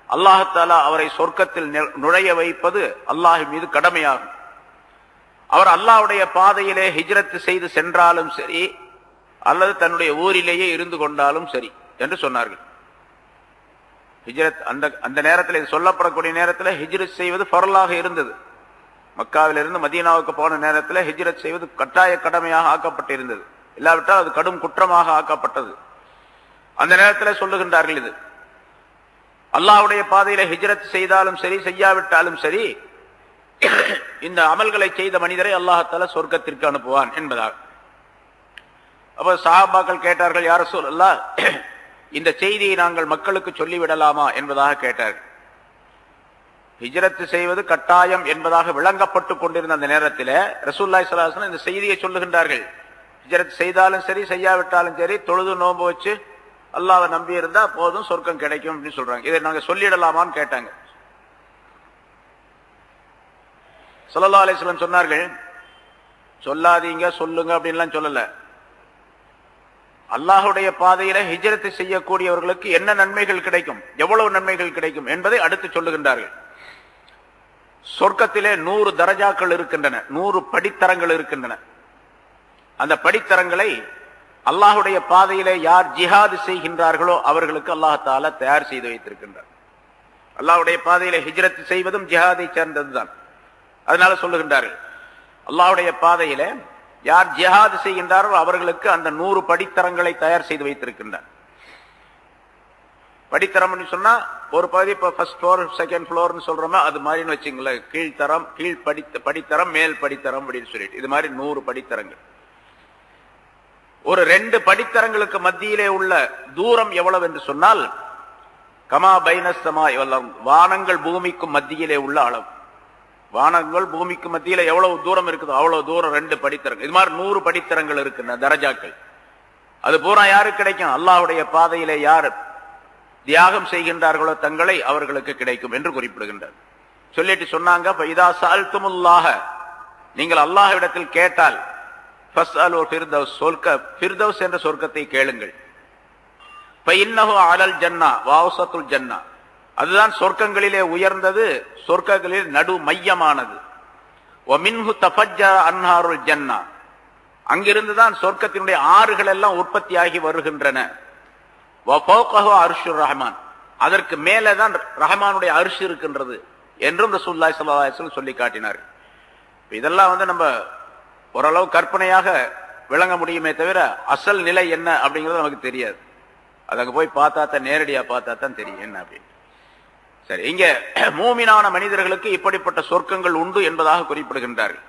அல்லாஹ் தஆலா அவரை சொர்க்கத்தில் நுழைய வைப்பது அல்லாஹ் மீது கடமையாகும். அவர் அல்லாஹ்வுடைய பாதையிலே ஹிஜ்ரத் செய்து சென்றாலும் சரி, அல்லது தன்னுடைய ஊரிலேயே இருந்து கொண்டாலும் சரி என்று சொன்னார்கள். ஹிஜ்ரத் அந்த நேரத்தில், இது சொல்லப்படக்கூடிய நேரத்தில் ஹிஜ்ரத் செய்வது ஃபர்லாக இருந்தது. மக்காவிலிருந்து மதீனாவுக்கு போன நேரத்தில் ஹிஜ்ரத் செய்வது கட்டாய கடமையாக ஆக்கப்பட்டிருந்தது. இல்லாவிட்டால் அது கடும் குற்றமாக ஆக்கப்பட்டது. அந்த நேரத்தில் சொல்லுகின்றார்கள், இது அல்லாஹ்வுடைய பாதையில ஹிஜ்ரத் செய்தாலும் சரி, செய்யாவிட்டாலும் சரி, இந்த அமல்களை செய்த மனிதரை அல்லாஹ் தஆலா சொர்க்கத்திற்கு அனுப்புவான் என்பதாக. அப்ப சஹாபாக்கள் கேட்டார்கள், யா ரசூலல்லாஹ், இந்த செய்தியை நாங்கள் மக்களுக்கு சொல்லிவிடலாமா என்பதாக கேட்டார்கள். ஹிஜ்ரத் செய்வது கட்டாயம் என்பதாக விளங்கப்பட்டு கொண்டிருந்த அந்த நேரத்தில் ரசூலுல்லாஹி ஸல்லல்லாஹு அலைஹி வஸல்லம் இந்த செய்தியை சொல்லுகின்றார்கள். ஹிஜ்ரத் செய்தாலும் சரி, செய்யாவிட்டாலும் சரி, தொழுது நோன்பு வச்சு அல்லாஹ்வை நம்பி இருந்தா போதும், சொர்க்கம் கிடைக்கும் அப்படின்னு சொல்றாங்க. இதை நாங்க சொல்லிடலாமான்னு கேட்டாங்க. ஸல்லல்லாஹு அலைஹி வஸல்லம் சொன்னார்கள், சொல்லாதீங்க, சொல்லுங்க அப்படின்லாம் சொல்லல. அல்லாஹ்வுடைய பாதையில ஹிஜ்ரத் செய்யக்கூடியவர்களுக்கு என்ன நன்மைகள் கிடைக்கும், எவ்வளவு நன்மைகள் கிடைக்கும் என்பதை அடுத்து சொல்லுகின்றார்கள். சொர்க்கத்திலே 100 தரஜாக்கள் இருக்கின்றன, 100 படித்தரங்கள் இருக்கின்றன. அந்த படித்தரங்களை அல்லாஹ்வுடைய பாதையிலே யார் ஜிஹாது செய்கின்றார்களோ அவர்களுக்கு அல்லாஹ் தஆலா தயார் செய்து வைத்திருக்கின்றார். அல்லாஹ்வுடைய பாதையிலே ஹிஜ்ரத் செய்வதும் ஜிஹாதை சேர்ந்ததுதான். அதனால சொல்லுகின்றார்கள், அல்லாஹ்வுடைய பாதையிலே யார் ஜிஹாது செய்கின்றாரோ அவர்களுக்கு அந்த 100 படித்தரங்களை தயார் செய்து வைத்திருக்கின்றார். படித்தரம் சொன்னா ஒரு பகுதி, இப்ப ஃபர்ஸ்ட் ஃப்ளோர், செகண்ட் ஃப்ளோர்னு சொல்றோமா, அது மாதிரின்னு வச்சுங்களேன். கீழ்த்தரம், படித்தரம், மேல் படித்தரம் அப்படின்னு சொல்லிட்டு இது மாதிரி 100 படித்தரங்கள். ஒரு 2 படித்தரங்களுக்கு மத்தியிலே உள்ள தூரம் எவ்வளவு என்று சொன்னால், கமா பைனஸ் ஸமாஇ வல் அர்த், வானங்கள் பூமிக்கும் மத்தியிலே உள்ள அளவு. வானங்கள் பூமிக்கு மத்தியில எவ்வளவு தூரம் இருக்குதோ அவ்வளவு தூரம் 2 படித்தரங்கள். இது மாதிரி 100 படித்தரங்கள் இருக்கு, தரஜாக்கள். அது பூரா யாருக்கு கிடைக்கும்? அல்லாஹ்வுடைய பாதையிலே யார் தியாகம் செய்கின்றார்களோ தங்களை, அவர்களுக்கு கிடைக்கும் என்று குறிப்பிடுகின்றார். சொல்லிட்டு சொன்னாங்க, ஃபைதா சஅல்துமுல்லாஹ, நீங்கள் அல்லாஹ்விடத்தில் கேட்டால், ஃபஸ்அலு ஃபிர்தௌஸ், ஃபிர்தௌஸ் என்ற சொர்க்கத்தை கேளுங்கள். ஃபஇன்னஹு அலல் ஜன்னah வ அவ்ஸத்துல் ஜன்னah, அதுதான் சொர்க்கங்களிலே உயர்ந்தது, சொர்க்கங்களில் நடு மையமானது. வ மின்ஹு தஃபஜ்ஜர அன்ஹாருல் ஜன்னah, அங்கிருந்துதான் சொர்க்கத்தினுடைய ஆறுகள் எல்லாம் உற்பத்தியாகி வருகின்றன. வ ஃபௌகஹு அர்ஷுர் ரஹ்மான், அதற்கு மேலேதான் ரஹ்மானுடைய அர்ஷ் இருக்கின்றது என்றும் ரசூலுல்லாஹி ஸல்லல்லாஹு அலைஹி வஸல்லம் சொல்லி காட்டினார். இதெல்லாம் நம்ம ஓரளவு கற்பனையாக விளங்க முடியுமே தவிர அசல் நிலை என்ன அப்படிங்கிறது நமக்கு தெரியாது. அது அங்க போய் பார்த்தா தான், நேரடியா பார்த்தா தான் தெரியும் என்ன அப்படின்னு. சரி, இங்க மூமினான மனிதர்களுக்கு இப்படிப்பட்ட சொர்க்கங்கள் உண்டு என்பதாக குறிப்பிடுகின்றார்கள்.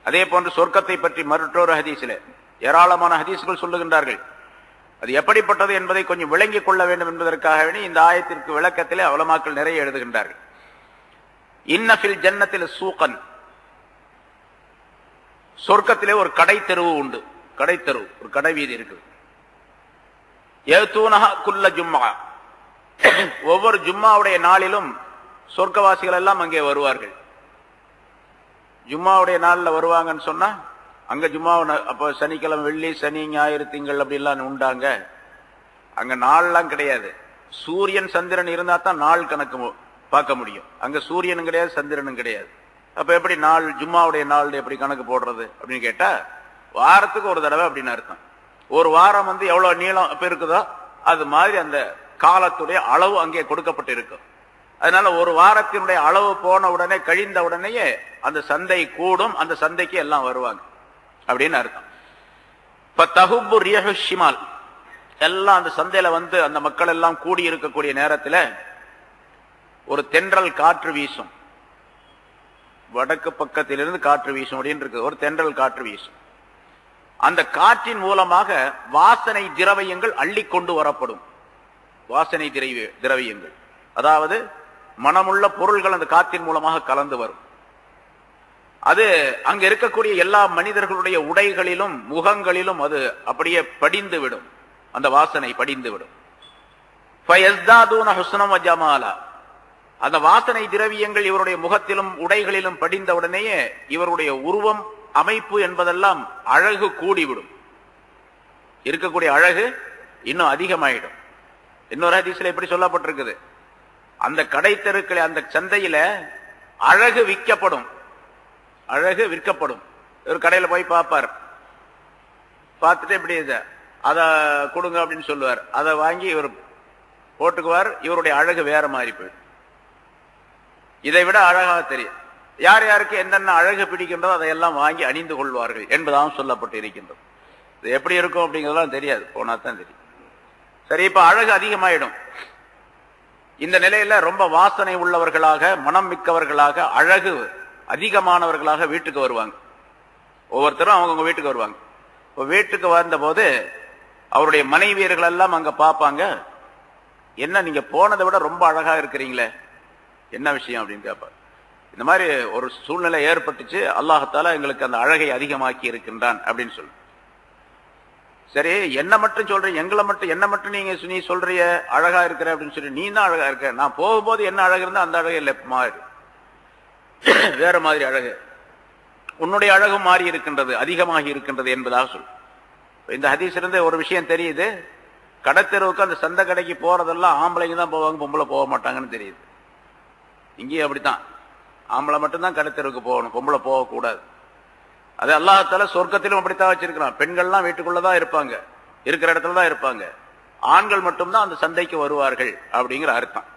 அதே போன்று சொர்க்கத்தை பற்றி மற்றொரு ஹதீஸில் ஏராளமான ஹதீஸ்கள் சொல்லுகின்றார்கள். அது எப்படிப்பட்டது என்பதை கொஞ்சம் விளங்கிக் கொள்ள வேண்டும் என்பதற்காக இந்த ஆயத்திற்கு விளக்கத்திலே உலமாக்கள் நிறைய எழுதுகின்றார்கள். இன்ன ஃபில் ஜன்னத்தில் சூகன், சொர்க்கத்திலே ஒரு கடை தெருவு உண்டு. கடை தெருவு, ஒரு கடை வீதி இருக்குது. யதூனஹா குல்ல ஜும்ஆ, ஒவ்வொரு ஜும்மாவுடைய நாளிலும் சொர்க்கவாசிகள் எல்லாம் அங்கே வருவார்கள். ஜும்மாவுடைய நாளில் வருவாங்கன்னு சொன்னா, அங்க ஜும்மா அப்போ சனிக்கிழமை, வெள்ளி, சனி, ஞாயிறு, திங்கள் அப்படிலாம் உண்டாங்க. அங்க நாள்லாம் கிடையாது. சூரியன் சந்திரன் இருந்தா தான் நாள் கணக்கு பார்க்க முடியும். அங்க சூரியனும் கிடையாது, சந்திரனும் கிடையாது. அப்ப எப்படி நாள், ஜும்மாவுடைய நாள் எப்படி கணக்கு போடுறது அப்படின்னு கேட்டா, வாரத்துக்கு ஒரு தடவை அப்படின்னு அர்த்தம். ஒரு வாரம் எவ்வளவு நீளம் இப்ப இருக்குதோ அது மாதிரி அந்த காலத்துடைய அளவு அங்கே கொடுக்கப்பட்டு இருக்கும். அதனால ஒரு வாரத்தினுடைய அளவு போன உடனே, கழிந்த உடனேயே அந்த சந்தை கூடும், அந்த சந்தைக்கு எல்லாம் வருவாங்க அப்படின்னு அர்த்தம். இப்ப தஹுப்பு ரிஹு ஷிமால், எல்லாம் அந்த சந்தையில வந்து அந்த மக்கள் எல்லாம் கூடி இருக்கக்கூடிய நேரத்தில் ஒரு தென்றல் காற்று வீசும். வடக்கு பக்கத்திலிருந்து காற்று வீசும் அப்படின்னு இருக்கு. ஒரு தென்றல் காற்று வீசும். அந்த காற்றின் மூலமாக வாசனை திரவியங்கள் அள்ளி கொண்டு வரப்படும். வாசனை திரவியங்கள், அதாவது மனமுள்ள பொருள்கள் அந்த காற்றின் மூலமாக கலந்து வரும். அது அங்க இருக்கக்கூடிய எல்லா மனிதர்களுடைய உடைகளிலும் முகங்களிலும் அது அப்படியே படிந்து விடும். அந்த வாசனை படிந்து விடும். அந்த வாசனை திரவியங்கள் இவருடைய முகத்திலும் உடைகளிலும் படிந்தவுடனேயே இவருடைய உருவம் அமைப்பு என்பதெல்லாம் அழகு கூடிவிடும். இருக்கக்கூடிய அழகு இன்னும் அதிகமாயிடும். இன்னொரு ஹதீஸ்ல எப்படி சொல்லப்பட்டிருக்குது, அந்த கடை தெருக்கள் அந்த சந்தையில அழகு விற்கப்படும். அழகு விற்கப்படும். ஒரு கடையில போய் பார்ப்பார். பார்த்துட்டு எப்படி அதை கொடுங்க அப்படின்னு சொல்லுவார். அதை வாங்கி இவர் போட்டுக்குவார். இவருடைய அழகு வேற மாதிரி போயிடும். இதை விட அழகாக தெரியும். யார் யாருக்கு என்னென்ன அழகு பிடிக்கின்றதோ அதையெல்லாம் வாங்கி அணிந்து கொள்வார்கள் என்பதாகவும் சொல்லப்பட்டு இருக்கின்றது. இது எப்படி இருக்கும் அப்படிங்கிறதெல்லாம் தெரியாது, போனா தான் தெரியும். சரி, இப்ப அழகு அதிகமாயிடும். இந்த நிலையில ரொம்ப வாசனை உள்ளவர்களாக, மனம் மிக்கவர்களாக, அழகு அதிகமானவர்களாக வீட்டுக்கு வருவாங்க. ஒவ்வொருத்தரும் அவங்கவுங்க வீட்டுக்கு வருவாங்க. இப்போ வீட்டுக்கு வந்த போது அவருடைய மனைவியர்கள் எல்லாம் அங்க பார்ப்பாங்க. என்ன நீங்க போனதை விட ரொம்ப அழகா இருக்கிறீங்களே, என்ன விஷயம் அப்படின்னு கேட்பார். இந்த மாதிரி ஒரு சூழ்நிலை ஏற்பட்டுச்சு, அல்லாஹால எங்களுக்கு அந்த அழகை அதிகமாக்கி இருக்கின்றான் அப்படின்னு சொல்லு. சரி, என்ன மட்டும் சொல்றீங்க, எங்களை மட்டும் என்ன மட்டும் நீ சொல்றிய அழகா இருக்கிற அப்படின்னு சொல்லி, நீ தான் அழகா இருக்க. நான் போகும்போது என்ன அழகு இருந்தா அந்த அழகு இல்லை, மாறி வேற மாதிரி அழகு. உன்னுடைய அழகு மாறி இருக்கின்றது, அதிகமாகி இருக்கின்றது என்பதாக சொல். இந்த ஹதீஸ் இருந்து ஒரு விஷயம் தெரியுது. கடத்தெருவுக்கு அந்த சந்தை கடைக்கு போறதெல்லாம் ஆம்பளைங்க தான் போவாங்க, பொம்பளை போக மாட்டாங்கன்னு தெரியுது. இங்கேயும் அப்படித்தான், ஆம்பளை மட்டும்தான் கடத்தெருவுக்கு போகணும், பொம்பளை போகக்கூடாது. அது அல்லாஹ்தால சொர்க்கத்திலும் அப்படித்தான் வச்சிருக்கிறான். பெண்கள்லாம் வீட்டுக்குள்ளதான் இருப்பாங்க, இருக்கிற இடத்துல தான் இருப்பாங்க. ஆண்கள் மட்டும்தான் அந்த சந்தைக்கு வருவார்கள் அப்படிங்கிற அர்த்தம்.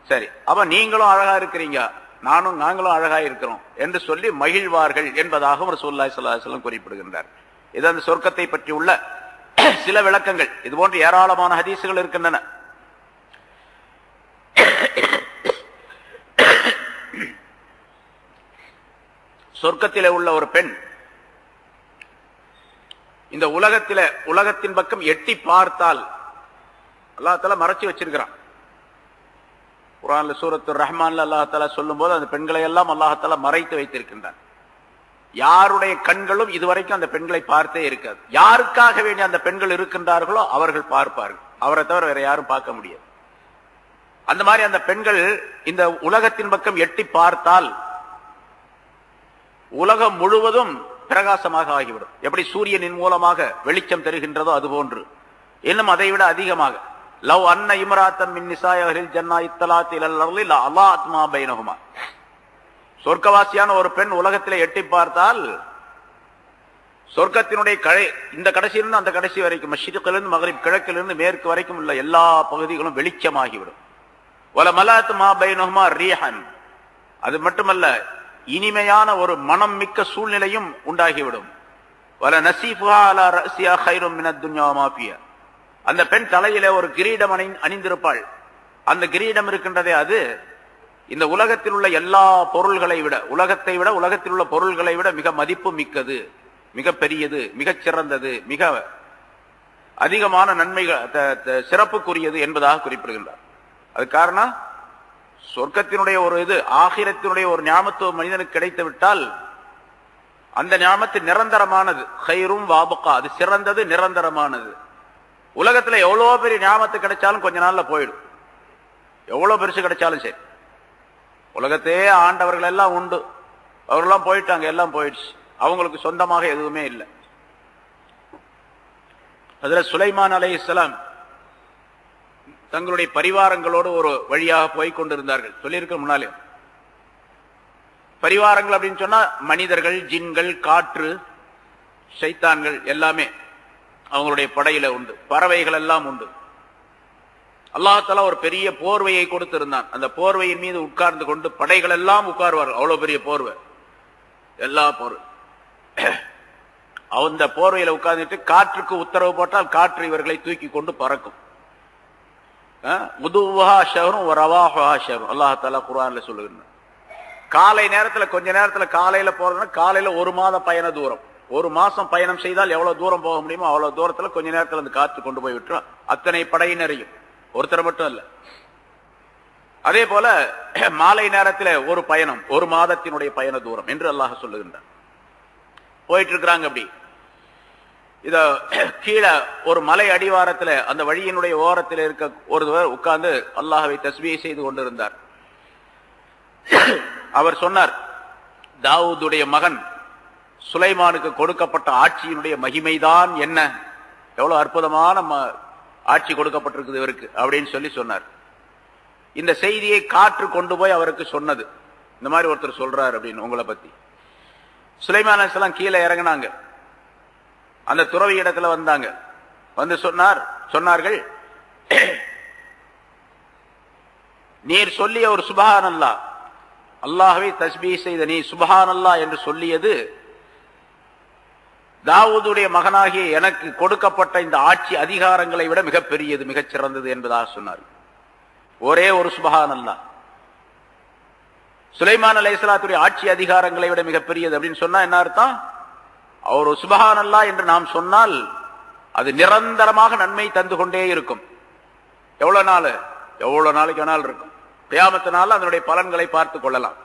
சரி, அப்ப நீங்களும் அழகா இருக்கிறீங்க, நாங்களும் அழகா இருக்கிறோம் என்று சொல்லி மகிழ்வார்கள் என்பதாக ரசூலுல்லாஹி ஸல்லல்லாஹு அலைஹி வஸல்லம் குறிப்பிடுகின்றார். இது அந்த சொர்க்கத்தை பற்றி உள்ள சில விளக்கங்கள். இது போன்ற ஏராளமான ஹதீசுகள் இருக்கின்றன. சொர்க்கத்திலே உள்ள ஒரு பெண் இந்த உலகத்தின் பக்கம் எட்டி பார்த்தால், அல்லாஹ் தஆலா மறைச்சு வச்சிருக்கிறான். குர்ஆன்ல சூரத்துர் ரஹ்மான்ல அல்லாஹ் தஆலா சொல்லும் போது அந்த பெண்களை எல்லாம் அல்லாஹ் தஆலா மறைத்து வைத்திருக்கின்றான். யாருடைய கண்களும் இதுவரைக்கும் அந்த பெண்களை பார்த்தே இருக்காது. யாருக்காக வேண்டிய அந்த பெண்கள் இருக்கின்றார்களோ அவர்கள் பார்ப்பார்கள், அவரை தவிர வேற யாரும் பார்க்க முடியாது. அந்த மாதிரி அந்த பெண்கள் இந்த உலகத்தின் பக்கம் எட்டி பார்த்தால் உலகம் முழுவதும் பிரகாசமாக ஆகிவிடும். எப்படி சூரியனின் மூலமாக வெளிச்சம் தருகின்றதோ அதுபோன்று, இன்னும் அதை விட அதிகமாக. லவ் அன்ன இம்ராத்தன் மின் நிசாயஹில் ஜன்னா இத்தலாத் இலல் அர்லி லஅலாத் மா பைனஹுமா. சொர்க்கவாசியான ஒரு பெண் உலகத்தில் எட்டி பார்த்தால் சொர்க்கத்தினுடைய இந்த கடைசியிலிருந்து அந்த கடைசி வரைக்கும், மஷ்ரிக்கிலிருந்து மக்ரிப், கிழக்கிலிருந்து மேற்கு வரைக்கும் உள்ள எல்லா பகுதிகளும் வெளிச்சமாகிவிடும். வல மலாத் மா பைனஹுமா ரீஹன். அது மட்டுமல்ல, இனிமையான ஒரு மனம் மிக்க சூழ்நிலையும் உண்டாகிவிடும். வல நசீஃபுஹா அலா ரஸியா கைரும் மினத் துன்யா வ மா ஃபிஹா. அந்த பெண் தலையிலே ஒரு கிரீடம் அணிந்திருப்பாள். அந்த கிரீடம் இருக்கின்றதே, அது இந்த உலகத்தில் உள்ள எல்லா பொருள்களை விட, உலகத்தில் உள்ள பொருள்களை விட மிக மதிப்பு மிக்கது, மிக பெரியது, மிகச் சிறந்தது, மிக அதிகமான நன்மைகள், சிறப்புக்குரியது என்பதாக குறிப்பிடுகின்றார். அது காரணம், சொர்க்கத்தினுடைய ஒரு இது, ஆகிரத்தினுடைய ஒரு ஞாபகத்துவ மனிதனுக்கு கிடைத்து விட்டால் அந்த ஞாபகத்து நிரந்தரமானது. கைரும் வாபுகா, அது சிறந்தது, நிரந்தரமானது. உலகத்துல எவ்வளவு பெரிய ஞாபகத்து கிடைச்சாலும் கொஞ்ச நாள்ல போயிடும். எவ்வளவு பெருசு கிடைச்சாலும் சரி. உலகத்தையே ஆண்டவர்கள் எல்லாம் உண்டு, அவர்களெல்லாம் போயிட்டாங்க, எல்லாம் போயிடுச்சு. அவங்களுக்கு சொந்தமாக எதுவுமே இல்லை. அதுல சுலைமான் அலைஹிஸ்ஸலாம் தங்களுடைய பரிவாரங்களோடு ஒரு வழியாக போய் கொண்டிருந்தார்கள். சொல்லியிருக்க முன்னாலே, பரிவாரங்கள் அப்படின்னு சொன்னா மனிதர்கள், ஜின்கள், காற்று, ஷைத்தான்கள் எல்லாமே அவங்களுடைய படையில உண்டு. பறவைகள் எல்லாம் உண்டு. அல்லாஹ் தஆலா ஒரு பெரிய போர்வையை கொடுத்திருந்தான். அந்த போர்வையின் மீது உட்கார்ந்து கொண்டு படைகள் எல்லாம் உட்காருவார்கள். அவ்வளவு பெரிய போர்வை, எல்லா போர்வை. அந்த போர்வையில உட்கார்ந்துட்டு காற்றுக்கு உத்தரவு போட்டால் காற்று இவர்களை தூக்கி கொண்டு பறக்கும். முதுவஹா ஷஹரும் ரவாஹா ஷஹரும் அல்லாஹ் குர்ஆன்ல சொல்லுகிறார். காலை நேரத்துல கொஞ்ச நேரத்துல காலையில போறதுன்னா காலையில 1 மாத பயண தூரம், 1 மாசம் பயணம் செய்தால் எவ்வளவு தூரம் போக முடியுமோ அவ்வளவு தூரத்துல கொஞ்ச நேரத்துல அந்த காற்று கொண்டு போய் விட்டுரும். அத்தனை படையினரையும், ஒருத்தர் மட்டும் இல்ல. அதே போல மாலை நேரத்தில் ஒரு பயணம் 1 மாதத்தினுடைய பயண தூரம் என்று அல்லாஹ் சொல்லுகின்றார். போயிட்டு இருக்கிறாங்க. அப்படி இத கீழே ஒரு மலை அடிவாரத்தில் அந்த வழியினுடைய ஓரத்தில் இருக்க ஒருவர் உட்கார்ந்து அல்லாஹ்வை தஸ்பீஹ் செய்து கொண்டிருந்தார். அவர் சொன்னார், தாவூதுடைய மகன் சுலைமானுக்கு கொடுக்கப்பட்ட ஆட்சியினுடைய மகிமைதான் என்ன, எவ்வளவு அற்புதமான ஆட்சி கொடுக்கப்பட்டிருக்குது இவருக்கு அப்படின்னு சொல்லி சொன்னார். இந்த செய்தியை காற்று கொண்டு போய் அவருக்கு சொன்னது, இந்த மாதிரி ஒருத்தர் சொல்றார் அப்படின்னு உங்களை பத்தி. சுலைமான் அலைஹிஸ்ஸலாம் கீழே இறங்கினாங்க, அந்த துறவி இடத்துல வந்தாங்க. வந்து சொன்னார்கள், நீர் சொல்லிய ஒரு சுப்ஹான் அல்லாஹ், அல்லாஹ்வை தஸ்பீஹ் செய்த நீ சுப்ஹான் அல்லாஹ் என்று சொல்லியது தாவூதுடைய மகனாகிய எனக்கு கொடுக்கப்பட்ட இந்த ஆட்சி அதிகாரங்களை விட மிகப்பெரியது, மிகச் சிறந்தது என்பதாக சொன்னார். ஒரே ஒரு சுப்ஹான் அல்லாஹ் சுலைமான் அலைஹிஸ்ஸலாத்துடைய ஆட்சி அதிகாரங்களை விட மிகப்பெரியது அப்படின்னு சொன்னா என்ன அர்த்தம்? அவர் சுப்ஹான் அல்லாஹ் என்று நாம் சொன்னால் அது நிரந்தரமாக நன்மை தந்து கொண்டே இருக்கும். எவ்வளவு நாளைக்கு வேணாலும் இருக்கும். கியாமத்தினால அதனுடைய பலன்களை பார்த்து கொள்ளலாம்.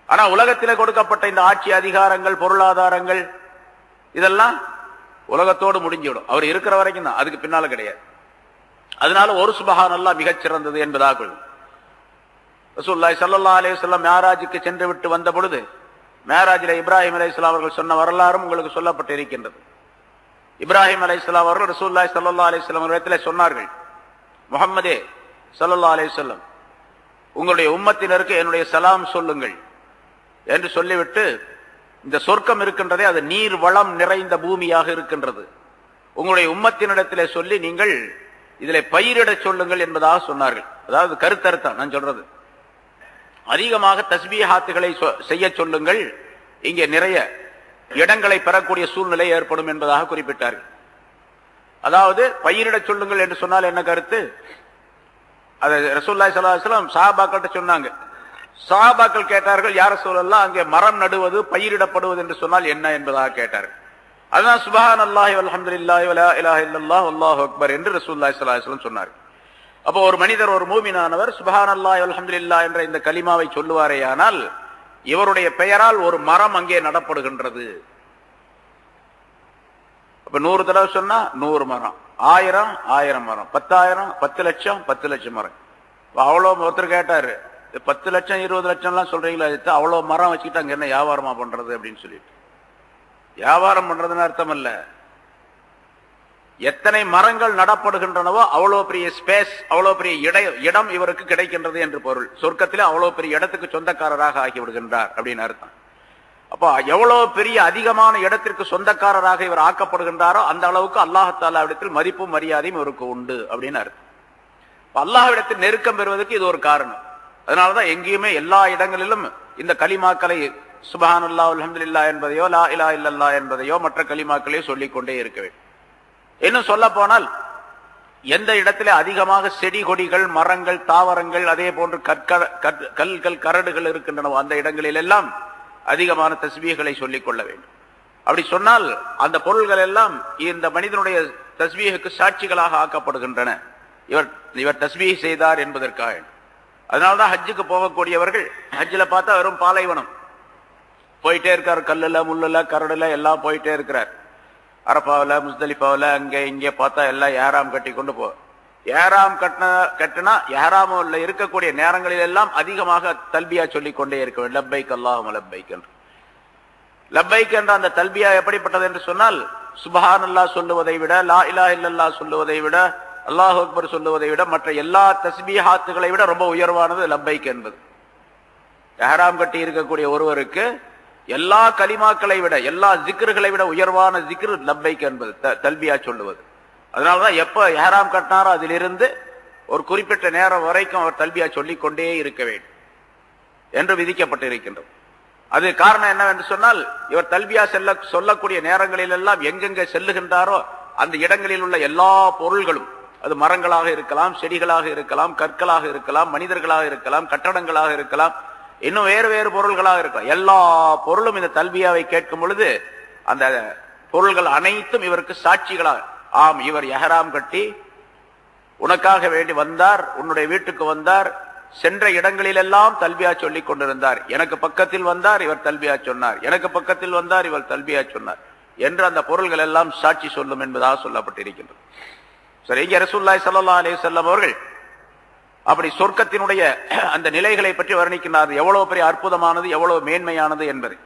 ஆனா உலகத்தில் கொடுக்கப்பட்ட இந்த ஆட்சி அதிகாரங்கள், பொருளாதாரங்கள் இதெல்லாம் உலகத்தோடு முடிஞ்சிடும். அவர் இருக்கிற வரைக்கும் தான், அதுக்கு பின்னால கிடையாது. அதனால ஒரு சுப்ஹான் அல்லாஹ் மிகச் சிறந்தது என்பதாக ரசூலுல்லாஹி ஸல்லல்லாஹு அலைஹி வஸல்லம் மேராஜுக்கு சென்று விட்டு வந்த பொழுது மேராஜில இப்ராஹிம் அலைஹிஸ்ஸலாம் அவர்கள் சொன்ன வரலாறும் உங்களுக்கு சொல்லப்பட்டு இருக்கின்றது. இப்ராஹிம் அலைஹிஸ்ஸலாம் அவர்கள் ரசூலுல்லாஹி ஸல்லல்லாஹு அலைஹி வஸல்லம் அவர்களிடத்தில் சொன்னார்கள், முஹம்மதே ஸல்லல்லாஹு அலைஹி வஸல்லம், உங்களுடைய உம்மத்தினருக்கு என்னுடைய சலாம் சொல்லுங்கள் என்று சொல்லிவிட்டு, இந்த சொர்க்கம் இருக்கின்றதே அது நீர் வளம் நிறைந்த பூமியாக இருக்கின்றது, உங்களுடைய உம்மத்தினிடத்திலே சொல்லி நீங்கள் இதிலே பயிரிட சொல்லுங்கள் என்பதாக சொன்னார்கள். அதாவது கருத்தர்த்தம் நான் சொல்றது, அதிகமாக தஸ்பீஹாத்துகளை செய்ய சொல்லுங்கள், இங்கே நிறைய இடங்களை பெறக்கூடிய சூழ்நிலை ஏற்படும் என்பதாக குறிப்பிட்டார்கள். அதாவது பயிரிட சொல்லுங்கள் என்று சொன்னால் என்ன கருத்து? அதை ரசூலுல்லாஹி ஸல்லல்லாஹு அலைஹி வஸல்லம் சஹாபாக்கள்ட்ட சொன்னாங்க. சஹாபாக்கள் கேட்டார்கள், யா ரசூலல்லாஹ், அங்கே மரம் நடுவது பயிரிடப்படுவது என்று சொன்னால் என்ன என்பதாக கேட்டார்கள். அதுதான் சுப்ஹானல்லாஹி வல்ஹம்துலில்லாஹி வலா இலாஹா இல்லல்லாஹ் வல்லாஹு அக்பர் என்று ரசூலுல்லாஹி ஸல்லல்லாஹு அலைஹி வஸல்லம் சொன்னார்கள். அப்போ ஒரு மனிதர், ஒரு மூமினானவர் சுப்ஹானல்லாஹி வல்ஹம்துலில்லாஹ் என்ற இந்த கலிமாவை சொல்லுவாரேயானால் இவருடைய பெயரால் ஒரு மரம் அங்கே நடப்படுகின்றது. அப்ப 100 தடவை சொன்னா 100 மரம், 1000 மரம், 10,000 10 லட்சம் 10 லட்சம் மரம். அவ்வளவு ஒருத்தர் கேட்டாரு, 10 லட்சம் 20 லட்சம் எல்லாம் சொல்றீங்களா, அவ்வளவு மரம் வச்சுக்கிட்டு அங்க என்ன வியாபாரமா பண்றது அப்படின்னு சொல்லிட்டு. வியாபாரம் பண்றதுன்னு அர்த்தம் அல்ல, எத்தனை மரங்கள் நடப்படுகின்றனவோ அவ்வளவு பெரிய ஸ்பேஸ், அவ்வளவு பெரிய இடம் இவருக்கு கிடைக்கின்றது என்று பொருள். சொர்க்கத்திலே அவ்வளவு பெரிய இடத்துக்கு சொந்தக்காரராக ஆகிவிடுகின்றார் அப்படின்னு அர்த்தம். அப்ப எவ்வளவு பெரிய அதிகமான இடத்திற்கு சொந்தக்காரராக இவர் ஆக்கப்படுகின்றாரோ அந்த அளவுக்கு அல்லாஹ் தஆலாவிடத்தில் மதிப்பும் மரியாதையும் இவருக்கு உண்டு அப்படின்னு அர்த்தம். அல்லாஹ்விடத்தில் நெருக்கம் பெறுவதற்கு இது ஒரு காரணம். அதனாலதான் எங்கேயுமே எல்லா இடங்களிலும் இந்த கலிமாக்களை சுப்ஹானல்லாஹ் அல்ஹம்துலில்லாஹ் என்பதையோ லா இலாஹா இல்லல்லாஹ் என்பதையோ மற்ற கலிமாக்களையோ சொல்லிக் கொண்டே இருக்க வேண்டும். இன்னும் சொல்ல போனால் எந்த இடத்திலே அதிகமாக செடி கொடிகள், மரங்கள், தாவரங்கள், அதே போன்று கற்கள் கரடுகள் இருக்கின்றனவோ அந்த இடங்களில் எல்லாம் அதிகமான தஸ்பீஹ்களை சொல்லிக் கொள்ள வேண்டும். அப்படி சொன்னால் அந்த பொருள்கள் எல்லாம் இந்த மனிதனுடைய தஸ்பீஹுக்கு சாட்சிகளாக ஆக்கப்படுகின்றன. இவர் தஸ்பீஹ் செய்தார் என்பதற்காக. அதனால்தான் ஹஜ்ஜுக்கு போகக்கூடியவர்கள் ஹஜ்ஜில் பார்த்தா வெறும் பாலைவனம் போயிட்டே இருக்கார், கல்லுல முள்ளுல கரடுல எல்லாம் போயிட்டே இருக்கிறார். அரபாவில், முஸ்தலிஃபாவில், அங்கே இங்கே பார்த்தா எல்லாம் ஏராம் கட்டி கொண்டு போ. ஏராம் கட்டினா ஏராமில் இருக்கக்கூடிய நேரங்களில் எல்லாம் அதிகமாக தல்பியா சொல்லிக் கொண்டே இருக்க வேண்டும். லப்பைக் அல்லாஹும்ம லப்பைக் என்று. லப்பைக் என்ற அந்த தல்பியா எப்படிப்பட்டது என்று சொன்னால், சுப்ஹானல்லாஹ் சொல்லுவதை விட, லா இலாஹா இல்லல்லாஹ் சொல்லுவதை விட, அல்லாஹு அக்பர் சொல்லுவதை விட, மற்ற எல்லா தஸ்பீஹாத்துகளை விட ரொம்ப உயர்வானது லப்பைக் என்பது. ஏராம் கட்டி இருக்கக்கூடிய ஒருவருக்கு எல்லா கலிமாக்களை விட, எல்லா ஜிக்ருகளை விட உயர்வான ஜிக்ரு லப்பைக் என்பது, தல்பியா சொல்லுவது. அதனாலதான் எப்ப இஹ்ராம் கட்டினாரோ அதிலிருந்து ஒரு குறிப்பிட்ட நேரம் வரைக்கும் அவர் தல்பியா சொல்லிக் கொண்டே இருக்க வேண்டும் என்று விதிக்கப்பட்டிருக்கின்றது. அது காரணம் என்னவென்று சொன்னால், இவர் தல்பியா சொல்லக்கூடிய நேரங்களில் எல்லாம் எங்கெங்க செல்லுகின்றாரோ அந்த இடங்களில் உள்ள எல்லா பொருள்களும், அது மரங்களாக இருக்கலாம், செடிகளாக இருக்கலாம், கற்களாக இருக்கலாம், மனிதர்களாக இருக்கலாம், கட்டடங்களாக இருக்கலாம், இன்னும் வேறு வேறு பொருள்களாக இருக்கலாம், எல்லா பொருளும் இந்த தல்பியாவை கேட்கும் பொழுது அந்த பொருள்கள் அனைத்தும் இவருக்கு சாட்சிகளாக, ஆம் இவர் எஹராம் கட்டி உனக்காக வேண்டி வந்தார், உன்னுடைய வீட்டுக்கு வந்தார், சென்ற இடங்களில் எல்லாம் தல்பியா சொல்லிக் கொண்டிருந்தார், எனக்கு பக்கத்தில் வந்தார் இவர் தல்பியா சொன்னார், எனக்கு பக்கத்தில் வந்தார் இவர் தல்பியா சொன்னார் என்று அந்த பொருள்கள் எல்லாம் சாட்சி சொல்லும் என்பதாக சொல்லப்பட்டிருக்கின்றது. சரி, இங்கே ரசூலுல்லாஹி ஸல்லல்லாஹு அலைஹி வஸல்லம் அவர்கள் அப்படி சொர்க்கத்தினுடைய அந்த நிலைகளை பற்றி வர்ணிக்கிறார், எவ்வளவு பெரிய அற்புதமானது, எவ்வளவு மேன்மையானது என்பது.